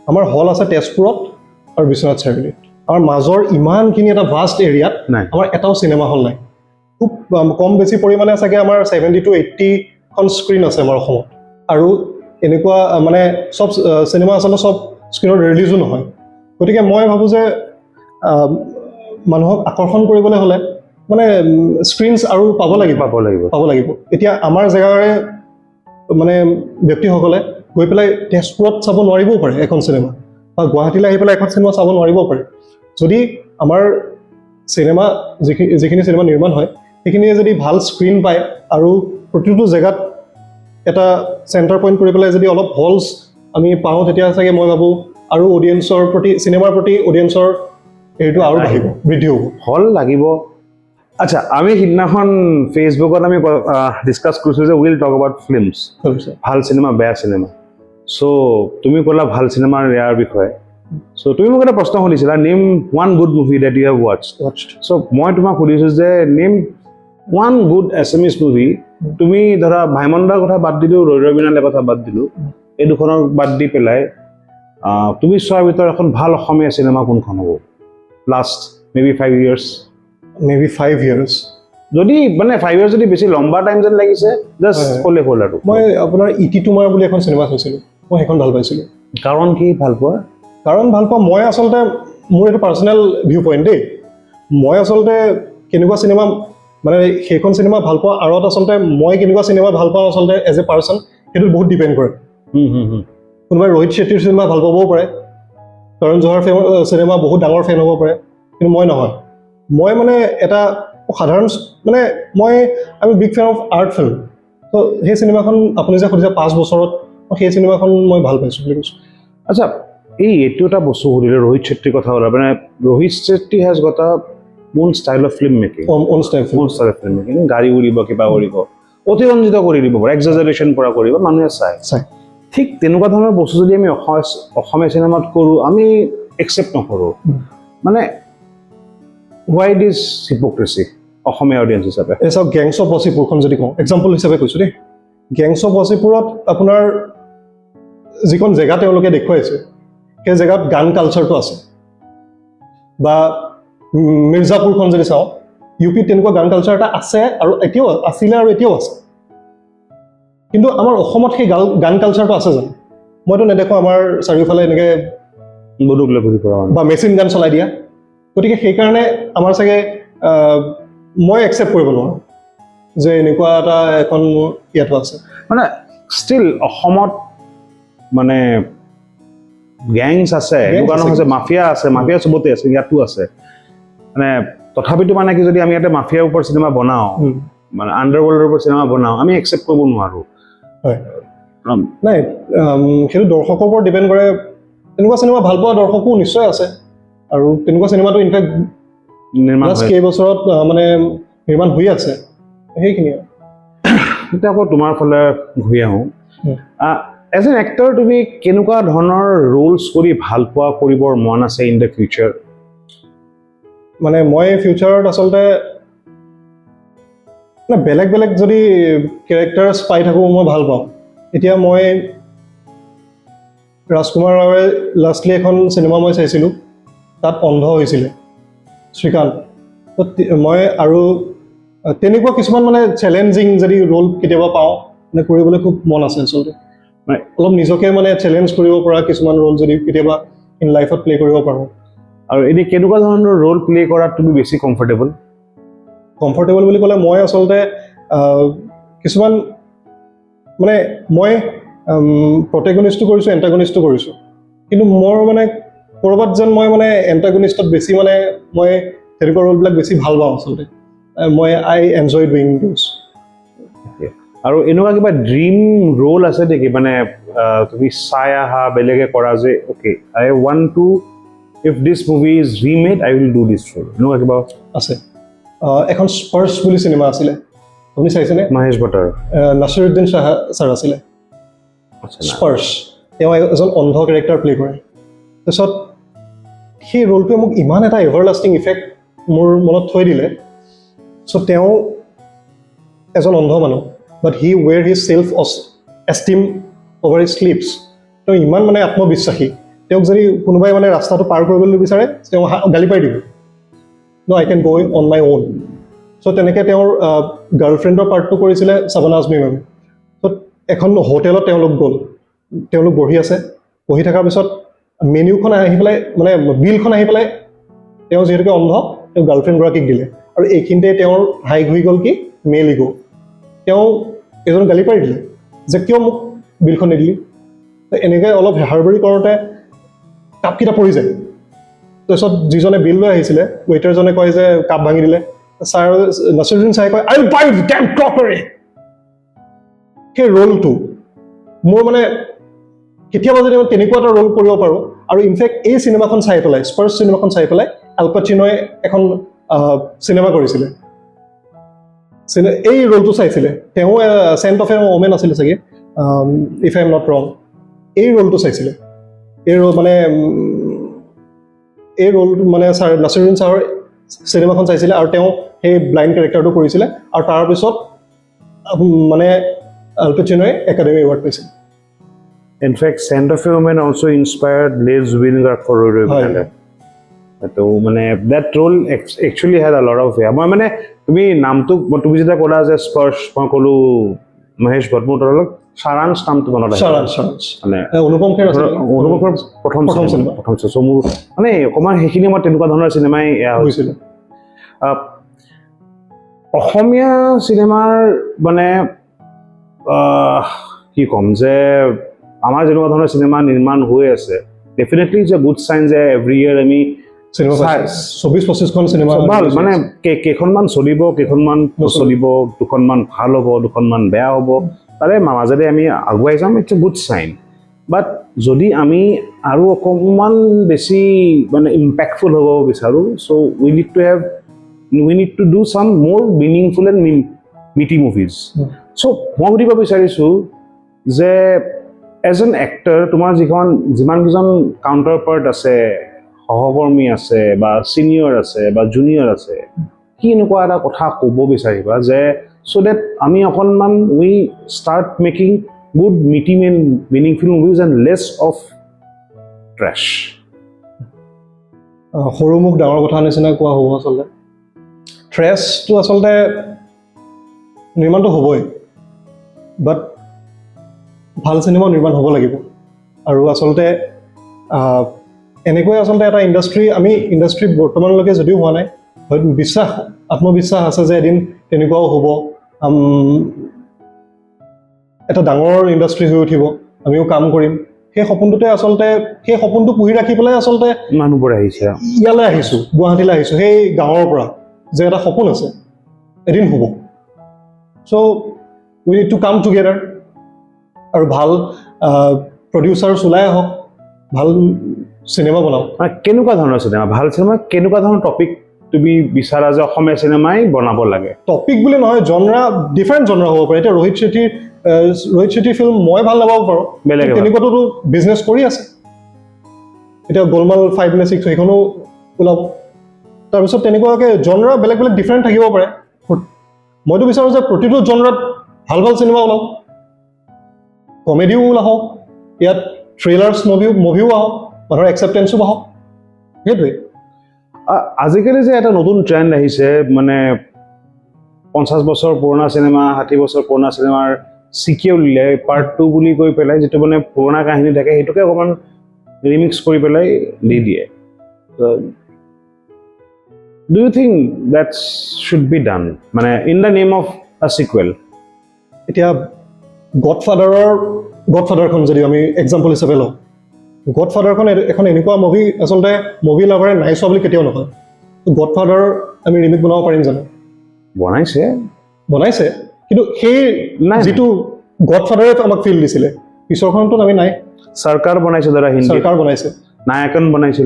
আমাৰ হল আছে তেজপুৰত আৰু বিশ্বনাথ চাৰিআলিত, আমাৰ মাজৰ ইমানখিনি এটা ভাষ্ট এৰিয়াত আমাৰ এটাও চিনেমা হল নাই। খুব কম বেছি পৰিমাণে চাগে আমাৰ 70 to 80খন স্ক্ৰীণ আছে আমাৰ অসমত। আৰু এনেকুৱা মানে চব চিনেমা আচলতে চব স্ক্ৰীণত ৰিলিজো নহয়। গতিকে মই ভাবোঁ যে মানুহক আকৰ্ষণ কৰিবলৈ হ'লে মানে স্ক্ৰীনছ আৰু পাব লাগিব। এতিয়া আমাৰ জেগাৰে মানে ব্যক্তিসকলে গৈ পেলাই তেজপুৰত চাব নোৱাৰিবও পাৰে এখন চিনেমা, বা গুৱাহাটীলৈ আহি পেলাই এখন চিনেমা চাব নোৱাৰিবও পাৰে। যদি আমাৰ চিনেমা যিখিনি চিনেমা নিৰ্মাণ হয় সেইখিনিয়ে যদি ভাল স্ক্ৰীন পায় আৰু প্ৰতিটো জেগাত এটা চেণ্টাৰ পইণ্ট কৰি পেলাই যদি অলপ হলছ আমি পাওঁ, তেতিয়া চাগে মই ভাবোঁ আৰু অডিয়েঞ্চৰ প্ৰতি, চিনেমাৰ প্ৰতি অডিয়েঞ্চৰ হেৰিটো আৰু বাঢ়িব, বৃদ্ধি হ'ব। হল লাগিব। আচ্ছা, আমি সিদিনাখন ফেচবুকত আমি ডিছকাছ কৰিছোঁ যে উইল টক এবাউট ফিল্মছ, ভাল চিনেমা বেয়া চিনেমা। চ' তুমি ক'লা ভাল চিনেমাৰ ইয়াৰ বিষয়ে। চ' তুমি মোক এটা প্ৰশ্ন সুধিছিলা, name one good movie that you have watched. So' মই তোমাক সুধিছোঁ যে name one good Assamese movie. তুমি ধৰা ভাইমন্দাৰ কথা বাদ দিলোঁ, ৰৈ বিনালেৰ কথা বাদ দিলোঁ, এই দুখনৰ বাদ দি পেলাই তুমি চোৱাৰ ভিতৰত এখন ভাল অসমীয়া চিনেমা কোনখন হ'ব last maybe 5 years? Maybe 5 years। যদি মানে 5 years যদি বেছি লম্বা টাইম যেন লাগিছে, জাষ্ট ক'লে হ'ল আৰু। মই আপোনাৰ ইটি তোমাৰ বুলি এখন চিনেমা চাইছিলোঁ, মই সেইখন ভাল পাইছিলোঁ। কাৰণ কি ভাল পোৱা? কাৰণ ভাল পাওঁ, মই আচলতে মোৰ এইটো পাৰ্চনেল ভিউ পইণ্ট দেই, মই আচলতে কেনেকুৱা চিনেমা মানে সেইখন চিনেমা ভাল পোৱা আঁৰত আচলতে মই কেনেকুৱা চিনেমা ভাল পাওঁ আচলতে এজ এ পাৰ্চন সেইটোত বহুত ডিপেণ্ড কৰে। কোনোবাই ৰোহিত শেট্টীৰ চিনেমা ভাল পাবও পাৰে, কৰণ জোহৰ চিনেমা বহুত ডাঙৰ ফেন হ'ব পাৰে, কিন্তু মই নহয়। মই মানে এটা সাধাৰণ মানে মই I am big fan of art film. ত' সেই চিনেমাখন আপুনি যে সুধিছে 5 বছৰত, সেই চিনেমাখন মই ভাল পাইছোঁ বুলি কৈছোঁ। আচ্ছা, এইটো এটা বস্তু সুধিলে, ৰোহিত শেট্টীৰ কথা ওলা, মানে Rohit Shetty has got a own style of film making, own style of film making. গাড়ী উৰিব, কিবা উৰিব, অতিৰঞ্জিত কৰি দিব পাৰে, এক্সাজাৰেশ্যন পৰা কৰিব, মানুহে চায়। ঠিক তেনেকুৱা ধৰণৰ বস্তু যদি আমি অসমীয়া চিনেমাত কৰোঁ, আমি একচেপ্ট নকৰোঁ। মানে হোৱাই দিছ হিপক্ৰেচি অসমীয়া অডিয়েঞ্চ হিচাপে? এই চাওক, গেংছ অফ ৱাচিপুৰখন যদি কওঁ, এক্সাম্পল হিচাপে কৈছোঁ দেই, গেংছ অফ ৱাচিপুৰত আপোনাৰ যিখন জেগা তেওঁলোকে দেখুৱাইছে সেই জেগাত গান কালচাৰটো আছে, বা মিৰ্জাপুৰখন যদি চাওঁ, ইউপিত তেনেকুৱা গান কালচাৰ এটা আছে আৰু এতিয়াও আছিলে আৰু এতিয়াও আছে। কিন্তু আমাৰ অসমত সেই গান কালচাৰটো আছে জানো? মইতো নেদেখোঁ আমাৰ চাৰিওফালে এনেকৈ বা মেচিন গান চলাই দিয়া। গতিকে সেইকাৰণে আমাৰ চাগে মই একচেপ্ট কৰিব নোৱাৰোঁ যে এনেকুৱা এটা এখন ইয়াতো আছে। মানে ষ্টিল অসমত মানে গেংছ আছে, এনেকুৱা নহয় যে মাফিয়া আছে, মাফিয়া চবতে আছে, ইয়াতো আছে। মানে তথাপিতো মানে কি, যদি আমি ইয়াতে মাফিয়াৰ ওপৰত চিনেমা বনাওঁ, মানে আণ্ডাৰৱৰ্ল্ডৰ ওপৰত চিনেমা বনাওঁ, আমি একচেপ্ট কৰিব নোৱাৰোঁ। হয়, নাই, সেইটো দৰ্শকৰ ওপৰত ডিপেণ্ড কৰে। তেনেকুৱা চিনেমা ভাল পোৱা দৰ্শকো নিশ্চয় আছে, আৰু তেনেকুৱা চিনেমাটো ইনফেক্ট লাষ্ট কেইবছৰত মানে নিৰ্মাণ হৈ আছে। সেইখিনিয়ে। এতিয়া আকৌ তোমাৰ ফালে ঘূৰি আহোঁ, এজ এন এক্টৰ তুমি কেনেকুৱা ধৰণৰ ৰোলছ কৰি ভাল পোৱা, কৰিবৰ মন আছে ইন দ্য ফিউচাৰ? মানে মই ফিউচাৰত আচলতে বেলেগ বেলেগ যদি কেৰেক্টাৰ্ছ পাই থাকোঁ মই ভাল পাওঁ। এতিয়া মই ৰাজকুমাৰ ৰাওৱে লাষ্টলি এখন চিনেমা মই চাইছিলোঁ, তাত অন্ধ হৈছিলে শ্ৰীকান্ত। মই আৰু তেনেকুৱা কিছুমান মানে চেলেঞ্জিং যদি ৰোল কেতিয়াবা পাওঁ, মানে কৰিবলৈ খুব মন আছে আচলতে। মানে অলপ নিজকে মানে চেলেঞ্জ কৰিব পৰা কিছুমান ৰোল যদি কেতিয়াবা ইন লাইফত প্লে কৰিব পাৰোঁ। আৰু এনেই কেনেকুৱা ধৰণৰ ৰোল প্লে কৰাত তুমি বেছি কমফৰ্টেবল বুলি ক'লে, মই আচলতে কিছুমান মানে মই প্ৰটেগনিষ্টো কৰিছোঁ, এণ্টাগনিষ্টো কৰিছোঁ, কিন্তু মোৰ মানে ক'ৰবাত যেন মই মানে এণ্টাগনিষ্টত বেছি মানে মই তেনেকুৱা ৰোলবিলাক বেছি ভাল পাওঁ আচলতে। মই আই এনজয় ডুইং দিছ। আৰু এনেকুৱা কিবা ড্ৰিম ৰোল আছে নেকি, মানে তুমি চাই আহা বেলেগে কৰা যে okay I want to, if this movie is remade I will do this role? এনেকুৱা কিবা আছে। এখন স্পাৰ্ছ বুলি চিনেমা আছিলে, আপুনি চাইছেনে? মহেশ ভট্টাৰ, নাছিৰুদ্দিন শ্বাহ ছাৰ আছিলে। স্পাৰ্ছ, তেওঁ এজন অন্ধ কেৰেক্টাৰ প্লে কৰে। তাৰপিছত সেই ৰোলটোৱে মোক ইমান এটা এভাৰলাষ্টিং ইফেক্ট মোৰ মনত থৈ দিলে। চ' তেওঁ এজন অন্ধ মানুহ, but he wore his self esteem over his sleeves. তেওঁ ইমান মানে আত্মবিশ্বাসী, তেওঁক যদি কোনোবাই মানে ৰাস্তাটো পাৰ কৰিবলৈ বিচাৰে, তেওঁ গালি পাৰি দিব, ন I can go on my on. চ' তেনেকৈ তেওঁৰ গাৰ্লফ্ৰেণ্ডৰ পাৰ্টটো কৰিছিলে শাবানা আজমি মেমে। চ' এখন হোটেলত তেওঁলোক গ'ল, তেওঁলোক বহি আছে, বহি থকাৰ পিছত মেনুখন আহি পেলাই মানে বিলখন আহি পেলাই তেওঁ যিহেতুকে অন্ধ তেওঁ গাৰ্লফ্ৰেণ্ডগৰাকীক দিলে আৰু এইখিনিতে তেওঁৰ হাইক হৈ গ'ল কি মেল ইগ' তেওঁ এজন গালি পাৰি দিলে যে কিয় মোক বিলখন নিদিলি এনেকৈ অলপ হাৰবাৰী কৰোঁতে কাপকেইটা পৰি যায় তাৰপিছত যিজনে বিল লৈ আহিছিলে ৱেইটাৰজনে কয় যে কাপ ভাঙি দিলে ছাৰ নাছিৰুদ্দিন ছাৰে কয় আই উইল বাই ডেম ক্ৰকাৰী সেই ৰোলটো মোৰ মানে কেতিয়াবা যদি মই তেনেকুৱা এটা ৰোল কৰিব পাৰোঁ আৰু ইনফেক্ট এই চিনেমাখন চাই পেলাই স্পাৰ্ছ চিনেমাখন চাই পেলাই আল পাচিনোৱে এখন চিনেমা কৰিছিলে এই ৰোলটো চাইছিলে তেওঁ চেণ্ট অফ এ ওমেন আছিলে চাগে ইফ আই এম নট ৰং এই ৰোলটো চাইছিলে এই ৰোল মানে এই ৰোলটো মানে ছাৰ নাছিৰুদ্দিন ছাৰৰ চিনেমাখন চাইছিলে আৰু তেওঁ সেই ব্লাইণ্ড কেৰেক্টাৰটো কৰিছিলে আৰু তাৰপিছত মানে আল পাচিনোৱে একাডেমি এৱাৰ্ড পাইছিল in fact scent of a woman also' inspired লে জুবিনগাৰ্গ ফৰ ৰৈ পেলাই তো মানে that role actually had a lot of মই মানে তুমি নামটো তুমি যেতিয়া ক'লা যে স্পাৰ্ছ মই ক'লোঁ মহেশ ভট মোৰ তলত সাৰাংশ নামটো মনত মানে অনুপম খেৰ প্ৰথম চিনেমা চ' মোৰ মানে অকণমান সেইখিনি মই তেনেকুৱা ধৰণৰ চিনেমাই এয়া হৈছিল অসমীয়া চিনেমাৰ মানে কি ক'ম যে আমাৰ যেনেকুৱা ধৰণৰ চিনেমা নিৰ্মাণ হৈ আছে definitely it's a good sign যে এভৰি ইয়েৰ আমি 24-25খন চিনেমা ভাল মানে কেইখনমান চলিব কেইখনমান নচলিব দুখনমান ভাল হ'ব দুখনমান বেয়া হ'ব তাৰে মাজেৰে আমি আগুৱাই যাম ইটছ এ গুড চাইন বাট যদি আমি আৰু অকণমান বেছি মানে ইম্পেক্টফুল হ'ব বিচাৰোঁ চ' উই নিড টু ডু চাম মোৰ মিনিংফুল এণ্ড মিটি মুভিজ চ' মই সুধিব বিচাৰিছোঁ যে এজ এন এক্টৰ তোমাৰ যিমানকেইজন কাউণ্টাৰ পাৰ্ট আছে সহকৰ্মী আছে বা ছিনিয়ৰ আছে বা জুনিয়ৰ আছে কি এনেকুৱা এটা কথা ক'ব বিচাৰিবা যে চ' ডেট আমি অকণমান we start making good meaningful movies and less of trash সৰু মোক ডাঙৰ কথা নিচিনা কোৱা হ'ব আচলতে ট্ৰেছটো আচলতে নিৰ্মাণটো হ'বই বাট ভাল চিনেমা নিৰ্মাণ হ'ব লাগিব আৰু আচলতে এনেকৈ আচলতে এটা ইণ্ডাষ্ট্ৰী বৰ্তমানলৈকে যদিও হোৱা নাই হয়তো আত্মবিশ্বাস আছে যে এদিন তেনেকুৱাও হ'ব এটা ডাঙৰ ইণ্ডাষ্ট্ৰী হৈ উঠিব আমিও কাম কৰিম সেই সপোনটো পুহি ৰাখি পেলাই আচলতে মানুহবোৰ আহিছে ইয়ালৈ আহিছোঁ গুৱাহাটীলৈ আহিছোঁ সেই গাঁৱৰ পৰা যে এটা সপোন আছে এদিন হ'ব চ' উই নিড টু কাম টুগেডাৰ আৰু ভাল প্ৰডিউচাৰ্ছ ওলাই আহক ভাল চিনেমা বনাওক কেনেকুৱা ধৰণৰ চিনেমা ভাল চিনেমা কেনেকুৱা ধৰণৰ টপিক তুমি বিচাৰা যে অসমীয়া চিনেমাই বনাব লাগে টপিক বুলি নহয় জনৰা ডিফাৰেণ্ট জনৰা হ'ব পাৰে এতিয়া ৰোহিত ছেট্টীৰ ফিল্ম মই ভাল নাপাব পাৰোঁ বেলেগ তেনেকুৱাটোতো বিজনেছ কৰি আছে এতিয়া গোলমাল 5 নে 6 সেইখনো ওলাব তাৰপিছত তেনেকুৱাকৈ জনৰা বেলেগ বেলেগ ডিফাৰেণ্ট থাকিব পাৰে মইতো বিচাৰোঁ যে প্ৰতিটো জনৰাত ভাল চিনেমা ওলাওক কমেডিও ওলাওক ইয়াত থ্ৰিলাৰ্ছ মুভিও আহক মানুহৰ একচেপ্টেঞ্চো আহক সেইটোৱে আজিকালি যে এটা নতুন ট্ৰেণ্ড আহিছে মানে 50 বছৰ পুৰণা চিনেমা 60 বছৰ পুৰণা চিনেমাৰ চিকিউল উলিয়াই পাৰ্ট 2 বুলি কৈ পেলাই যিটো মানে পুৰণা কাহিনী থাকে সেইটোকে অকণমান ৰিমিক্স কৰি পেলাই দি দিয়ে do you think that should be done মানে in the name of a sequel এতিয়া গডফাদাৰখন যদি আমি এক্সাম্পল হিচাপে লওঁ গডফাদাৰখন এখন এনেকুৱা মুভি আচলতে মুভি লাভাৰে নাই চোৱা বুলি কেতিয়াও নহয় গডফাদাৰ আমি ৰিমেক বনাব পাৰিম জানো বনাইছে কিন্তু সেই যিটো গডফাদাৰে আমাক ফিল দিছিলে পিছৰখনতো আমি নাই চৰকাৰ বনাইছে ধৰা হিন্দী চৰকাৰ বনাইছে নায়কন বনাইছে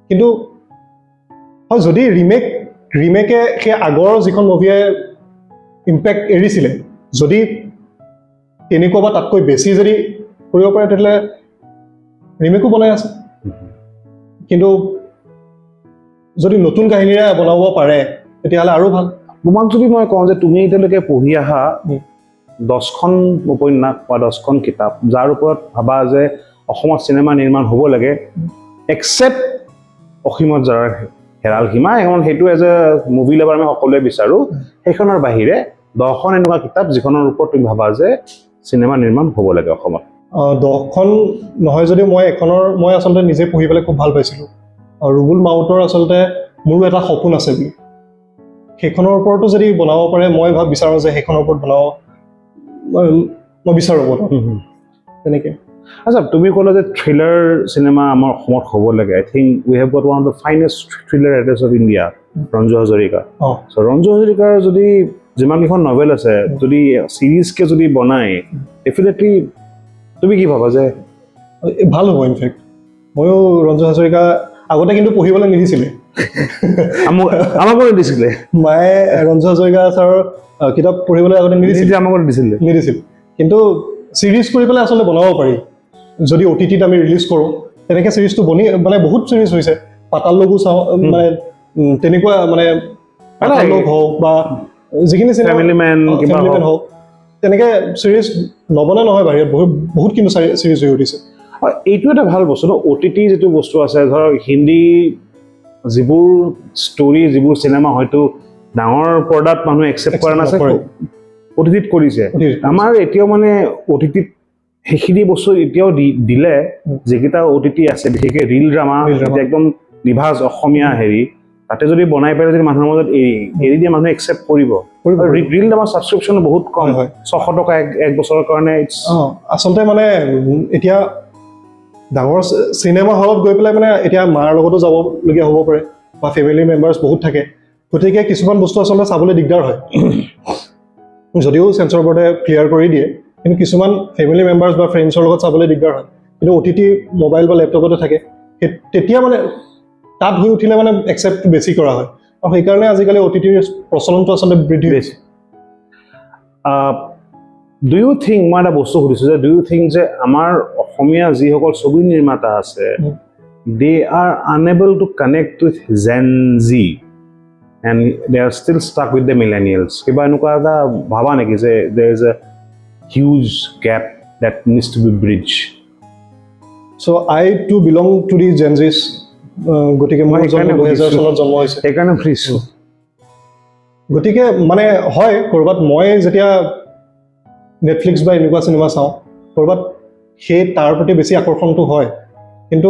কিন্তু হয় যদি ৰিমেকে সেই আগৰ যিখন মুভিয়ে ইম্পেক্ট এৰিছিলে যদি তেনেকুৱা বা তাতকৈ বেছি যদি কৰিব পাৰে তেতিয়াহ'লে ৰিমেকো বনাই আছে কিন্তু যদি নতুন কাহিনীৰে বনাব পাৰে তেতিয়াহ'লে আৰু ভাল তোমাক যদি মই কওঁ যে তুমি এতিয়ালৈকে পঢ়ি অহা 10খন উপন্যাস বা 10খন কিতাপ যাৰ ওপৰত ভাবা যে অসমত চিনেমা নিৰ্মাণ হ'ব লাগে এক্সেপ্ট অসীমত যাৰ হেৰাল সীমা এখন সেইটো এজ এ মুভি লাভাৰ আমি সকলোৱে বিচাৰোঁ সেইখনৰ বাহিৰে 10খন এনেকুৱা কিতাপ যিখনৰ ওপৰত তুমি ভাবা যে চিনেমা নিৰ্মাণ হ'ব লাগে অসমত 10খন নহয় যদিও মই আচলতে নিজে পঢ়ি পেলাই খুব ভাল পাইছিলোঁ। ৰুবুল মাউতৰ আচলতে মোৰো এটা সপোন আছে বুলি, সেইখনৰ ওপৰতো যদি বনাব পাৰে মই বিচাৰোঁ যে সেইখনৰ ওপৰত বনাব মই বিচাৰোঁ তেনেকৈ। আচ্ছা, তুমি ক'লা যে থ্ৰিলাৰ চিনেমা আমাৰ অসমত হ'ব লাগে। I think we have got one of the finest thriller writers of India, Ranju Hazarika. So' Ranju হাজৰিকাৰ যদি যিমানকেইখন নভেল আছে যদি ছিৰিজকৈ যদি বনায়, ডেফিনেটলি তুমি কি ভাবা যে ভাল হ'ব? ইনফেক্ট ময়ো ৰঞ্জু হাজৰিকা আগতে কিন্তু পঢ়িবলৈ নিদিছিলে, আমাকো নিদিছিলে। মায়ে ৰঞ্জু হাজৰিকা ছাৰৰ কিতাপ পঢ়িবলৈ আগতে আমাকো নিদিছিল। কিন্তু ছিৰিজ কৰি পেলাই আচলতে বনাব পাৰি যদি OTTত আমি ৰিলিজ কৰোঁ। তেনেকৈ ছিৰিজটো মানে বহুত ছিৰিজ হৈছে, পাতাল লোকো চাওঁ, মানে তেনেকুৱা মানে পাতাল লোক হওক বা যিখিনি ফেমিলি মেন হওক, তেনেকৈ ছিৰিজ নবনা নহয় বাহিৰত বহুত কিন্তু ছিৰিজ হৈ উঠিছে। এইটো এটা ভাল বস্তু ন, OTT যিটো বস্তু আছে, ধৰক হিন্দী যিবোৰ ষ্টৰী, যিবোৰ চিনেমা হয়তো ডাঙৰ পৰ্দাত মানুহে একচেপ্ট কৰা নাছিল, OTTত কৰিছে। আমাৰ এতিয়াও মানে OTTত সেইখিনি বস্তু এতিয়াও দিলে, যিকেইটা OTT আছে বিশেষকৈ ৰিল ড্ৰামা, একদম নিভাজ অসমীয়া হেৰি, তাতে যদি বনাই পেলাই যদি মানুহৰ মাজত এৰি দিয়ে, মানুহে একচেপ্ট কৰিব। ৰিল ড্ৰামাৰ ছাবস্ক্ৰিপশ্যন বহুত কম, 600 টকা এক বছৰৰ কাৰণে। আচলতে মানে এতিয়া ডাঙৰ চিনেমা হলত গৈ পেলাই মানে এতিয়া মাৰ লগতো যাবলগীয়া হ'ব পাৰে বা ফেমিলি মেম্বাৰ্ছ বহুত থাকে, গতিকে কিছুমান বস্তু আচলতে চাবলৈ দিগদাৰ হয়। যদিও চেঞ্চৰ বৰ্ডে ক্লিয়াৰ কৰি দিয়ে, কিন্তু কিছুমান ফেমিলি মেম্বাৰ্ছ বা ফ্ৰেণ্ডছৰ লগত চাবলৈ দিগদাৰ হয়। কিন্তু OTT মোবাইল বা লেপটপতে থাকে, তেতিয়া মানে তাত হৈ উঠিলে মানে একচেপ্ট বেছি কৰা হয়, আৰু সেইকাৰণে আজিকালি OTTৰ প্ৰচলনটো আচলতে বৃদ্ধি হৈছে। ডু ইউ থিংক, মই এটা বস্তু সুধিছোঁ যে, ডু ইউ থিংক যে আমাৰ অসমীয়া যিসকল ছবি নিৰ্মাতা আছে, they are unable to connect with Gen Z and they are still stuck with the millennials? কিবা এনেকুৱা এটা ভাবা নেকি যে there is a huge gap that needs to be bridge? So' I too belong to the Gen Zs, গতিকে মই 2000 চনত জন্ম হৈছে, সেইকাৰণে সুধিছোঁ। গতিকে মানে হয়, ক'ৰবাত মই যেতিয়া নেটফ্লিক্স বা এনেকুৱা চিনেমা চাওঁ, ক'ৰবাত সেই তাৰ প্ৰতি বেছি আকৰ্ষণটো হয়। কিন্তু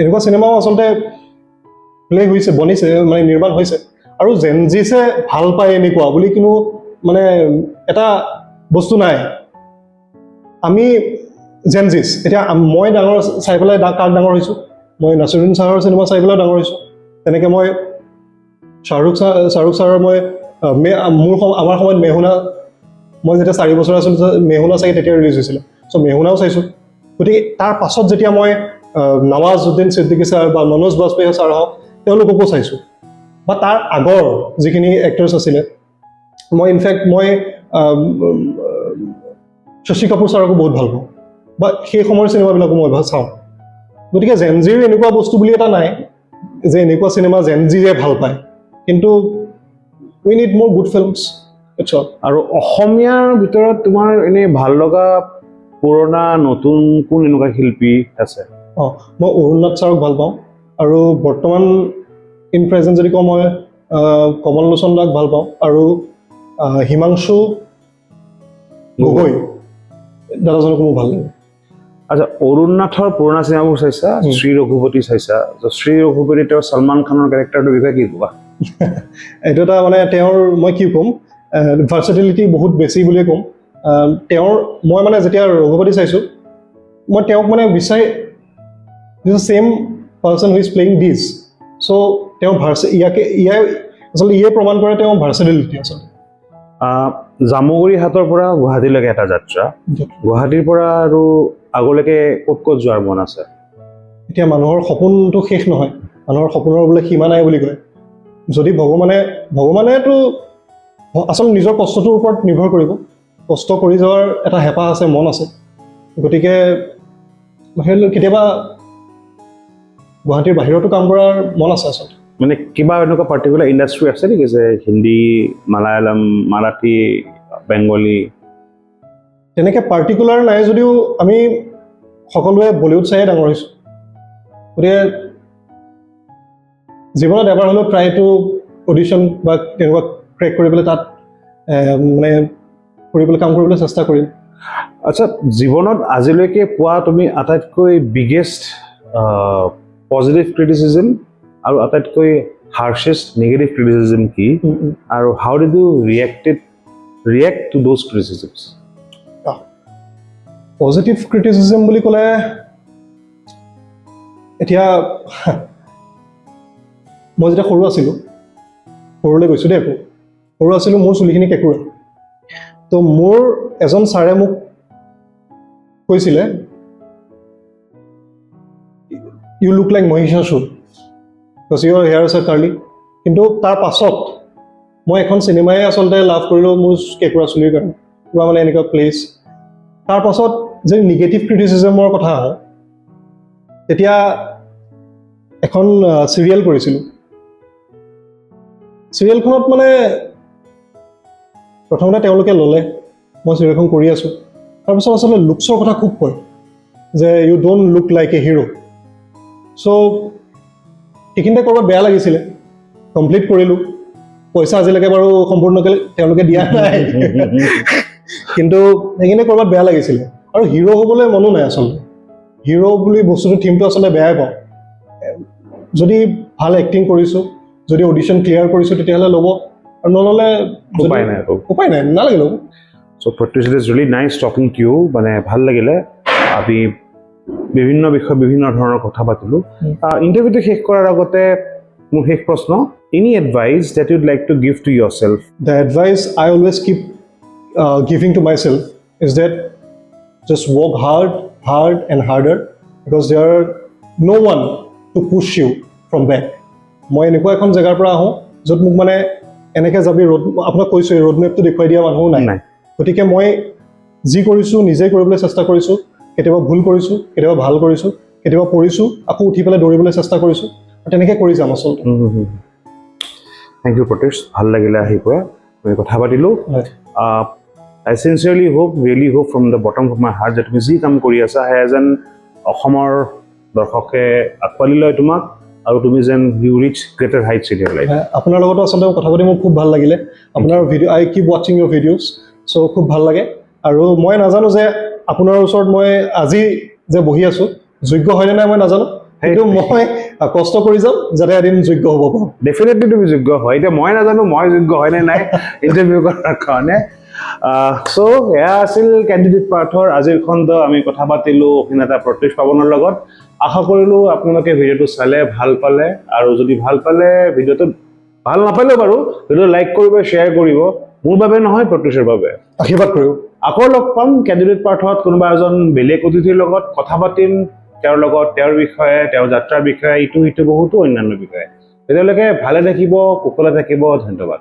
এনেকুৱা চিনেমাও আচলতে বনিছে, মানে নিৰ্মাণ হৈছে, আৰু জেনজিছে ভাল পায় এনেকুৱা বুলি কোনো মানে এটা বস্তু নাই। আমি জেনজিছ, এতিয়া মই ডাঙৰ চাই পেলাই কাক ডাঙৰ হৈছোঁ? মই নাছিৰুদ্দিন ছাৰৰ চিনেমা চাই পেলাই ডাঙৰ হৈছোঁ। তেনেকৈ মই শ্বাহৰুখ ছাৰৰ মই আমাৰ সময়ত মেহুনা, মই যেতিয়া 4 বছৰ আছিলোঁ মেহুনা চাগে তেতিয়া ৰিলিজ হৈছিলে, চ' মেহুনাও চাইছোঁ। গতিকে তাৰ পাছত যেতিয়া মই নৱাজুদ্দিন ছিদ্দিকী ছাৰ বা মনোজ বাজপেয়ী ছাৰ হওক, তেওঁলোককো চাইছোঁ, বা তাৰ আগৰ যিখিনি এক্টৰ্ছ আছিলে। মই ইনফেক্ট শশী কাপুৰ ছাৰকো বহুত ভাল পাওঁ, বা সেই সময়ৰ চিনেমাবিলাকো মই চাওঁ। গতিকে জেনজিৰ এনেকুৱা বস্তু বুলি এটা নাই যে এনেকুৱা চিনেমা জেনজিয়ে ভাল পায়, কিন্তু উই নিড মোৰ গুড ফিল্মছ। আৰু অসমীয়াৰ ভিতৰত তোমাৰ এনেই ভাল লগা পুৰণা নতুন কোন এনেকুৱা শিল্পী আছে? মই অৰুণনাথ ছাৰক ভাল পাওঁ, আৰু বৰ্তমান ইন প্ৰেজেণ্ট যদি কওঁ মই কমল লোচন দাক ভাল পাওঁ, আৰু হিমাংশু গগৈ দাদাজনকো মোৰ ভাল লাগে। আচ্ছা, অৰুণনাথৰ পুৰণা চিনেমাবোৰ চাইছা? শ্ৰী ৰঘুপতি চাইছা? শ্ৰী ৰঘুপতি তেওঁৰ সলমান খানৰ কেৰেক্টাৰটোৰ বিষয়ে কি ক'বা? এইটো এটা মানে তেওঁৰ, মই কি ক'ম, ভাৰ্চেটিলিটি বহুত বেছি বুলিয়ে ক'ম। মই মানে যেতিয়া ৰঘুপতি চাইছোঁ, মই তেওঁক মানে বিচাৰি same person who is playing this, so' তেওঁ আচলতে ইয়ে প্ৰমাণ কৰে তেওঁৰ ভাৰ্চেটিলিটি। আচলতে জামুগুৰি হাটৰ পৰা গুৱাহাটীলৈকে এটা যাত্ৰা, গুৱাহাটীৰ পৰা আৰু আগলৈকে ক'ত ক'ত যোৱাৰ মন আছে? এতিয়া মানুহৰ সপোনটো শেষ নহয়, মানুহৰ সপোনৰ বোলে সীমা নাই বুলি কয়। যদি ভগৱানেতো আচলতে নিজৰ কষ্টটোৰ ওপৰত নিৰ্ভৰ কৰিব, কষ্ট কৰি যোৱাৰ এটা হেঁপাহ আছে, মন আছে। গতিকে কেতিয়াবা গুৱাহাটীৰ বাহিৰতো কাম কৰাৰ মন আছে আচলতে। মানে কিবা এনেকুৱা পাৰ্টিকুলাৰ ইণ্ডাষ্ট্ৰী আছে নেকি যে হিন্দী, মালায়ালম, মাৰাঠী, বেংগলী? তেনেকৈ পাৰ্টিকুলাৰ নাই যদিও আমি সকলোৱে বলিউড চায়ে ডাঙৰ হৈছোঁ। গতিকে জীৱনত এবাৰ হ'লেও ট্ৰাই টু অডিশ্যন বা তেনেকুৱা ক্ৰেক কৰি পেলাই তাত মানে কাম কৰিবলৈ চেষ্টা কৰিম। আচ্ছা, জীৱনত আজিলৈকে পোৱা তুমি আটাইতকৈ বিগেষ্ট পজিটিভ ক্ৰিটিচিজম আৰু আটাইতকৈ হাৰ্শেষ্ট নেগেটিভ ক্ৰিটিচিজম কি, আৰু how did you react to those criticisms? Positive criticism বুলি ক'লে এতিয়া মই যেতিয়া সৰু আছিলোঁ, সৰুলৈ গৈছোঁ দেই, আকৌ সৰু আছিলোঁ, মোৰ চুলিখিনি কেঁকুৰা। তো মোৰ এজন ছাৰে মোক কৈছিলে, you look like Mahishasur because your hair is curly. কিন্তু তাৰ পাছত মই এখন চিনেমাই আচলতে লাভ কৰিলোঁ মোৰ কেঁকুৰা চুলিৰ কাৰণে, কিবা মানে এনেকুৱা প্লেচ। তাৰ পাছত যে নিগেটিভ ক্ৰিটিচিজমৰ কথা হয়, তেতিয়া এখন চিৰিয়েল কৰিছিলোঁ। চিৰিয়েলখনত মানে প্ৰথমতে তেওঁলোকে ল'লে, মই চিৰিয়েলখন কৰি আছোঁ, তাৰপিছত আচলতে লুকছৰ কথা খুব কয় যে you don't look like a hero'. So' সেইখিনিতে ক'ৰবাত বেয়া লাগিছিলে, কমপ্লিট কৰিলোঁ। পইচা আজিলৈকে বাৰু সম্পূৰ্ণকৈ তেওঁলোকে দিয়া নাই, কিন্তু সেইখিনিতে ক'ৰবাত বেয়া লাগিছিলে। আৰু হিৰ' হ'বলৈ মনো নাই আচলতে। হিৰ' বুলি বস্তুটো থিমটো আচলতে বেয়াই পাওঁ। যদি ভাল এক্টিং কৰিছোঁ, যদি অডিশ্যন ক্লিয়াৰ কৰিছোঁ, তেতিয়াহ'লে ল'ব, আৰু নল'লে উপায় নাই আৰু। উপায় নাই, নালাগে ল'ব। So' Pratyush, it is really nice talking to you, মানে ভাল লাগিলে। আমি বিভিন্ন বিষয়ে বিভিন্ন ধৰণৰ কথা পাতিলোঁ। ইণ্টাৰভিউটো শেষ কৰাৰ আগতে মোৰ শেষ প্ৰশ্ন, any advice that you'd like to give to yourself? The advice I always keep giving to myself is that just work hard and harder, because there are no one to push you from back. মই এনেকুৱা এখন জেগাৰ পৰা আহোঁ য'ত মোক মানে এনেকৈ যাবি আপোনাক কৈছোঁ, ৰোড মেপটো দেখুৱাই দিয়া মানুহো নাই। গতিকে মই যি কৰিছোঁ নিজেই কৰিবলৈ চেষ্টা কৰিছোঁ। কেতিয়াবা ভুল কৰিছোঁ, কেতিয়াবা ভাল কৰিছোঁ, কেতিয়াবা পৰিছোঁ, আকৌ উঠি পেলাই দৌৰিবলৈ চেষ্টা কৰিছোঁ, আৰু তেনেকৈ কৰি যাম আচলতে। থেংক ইউ প্ৰত্যুষ, ভাল লাগিলে আহি পোৱা, আমি কথা পাতিলোঁ। I sincerely hope, really hope from the bottom of my heart যে তুমি যি কাম কৰি আছা সেয়া যেন অসমৰ দৰ্শকে আঁকোৱালি লয় তোমাক, আৰু তুমি যেন you reach greater heights in your life. আপোনাৰ লগতো আচলতে কথা পাতি মোৰ খুব ভাল লাগিলে। আপোনাৰ ভিডিঅ' আই কিপ ৱাচিং ইয়ৰ ভিডিঅ'জ, চ' খুব ভাল লাগে। আৰু মই নাজানো যে আপোনাৰ ওচৰত মই আজি যে বহি আছোঁ যোগ্য হয়নে নাই মই নাজানো, কিন্তু মই কষ্ট কৰি যাম যাতে এদিন যোগ্য হ'ব পাৰোঁ। ডেফিনেটলি তুমি যোগ্য হয়। এতিয়া মই নাজানো মই যোগ্য হয়নে নাই ইণ্টাৰভিউ কৰাৰ কাৰণে। চ' এয়া আছিল কেণ্ডিডেট পাৰ্থৰ আজিৰ খণ্ড। আমি কথা পাতিলোঁ অভিনেতা প্ৰত্যুষ পাৱনৰ লগত। আশা কৰিলোঁ আপোনালোকে ভিডিঅ'টো চালে, ভাল পালে, আৰু যদি ভাল পালে ভিডিঅ'টো, ভাল নাপালেও বাৰু ভিডিঅ'টো লাইক কৰিব, শ্বেয়াৰ কৰিব, মোৰ বাবে নহয় প্ৰত্যুষৰ বাবে। আশীৰ্বাদ কৰিব। আকৌ লগ পাম কেণ্ডিডেট পাৰ্থত কোনোবা এজন বেলেগ অতিথিৰ লগত কথা পাতিম, তেওঁৰ লগত তেওঁৰ বিষয়ে, তেওঁৰ যাত্ৰাৰ বিষয়ে, ইটো বহুতো অন্যান্য বিষয়ে। তেতিয়ালৈকে ভালে থাকিব, কুশলে থাকিব। ধন্যবাদ।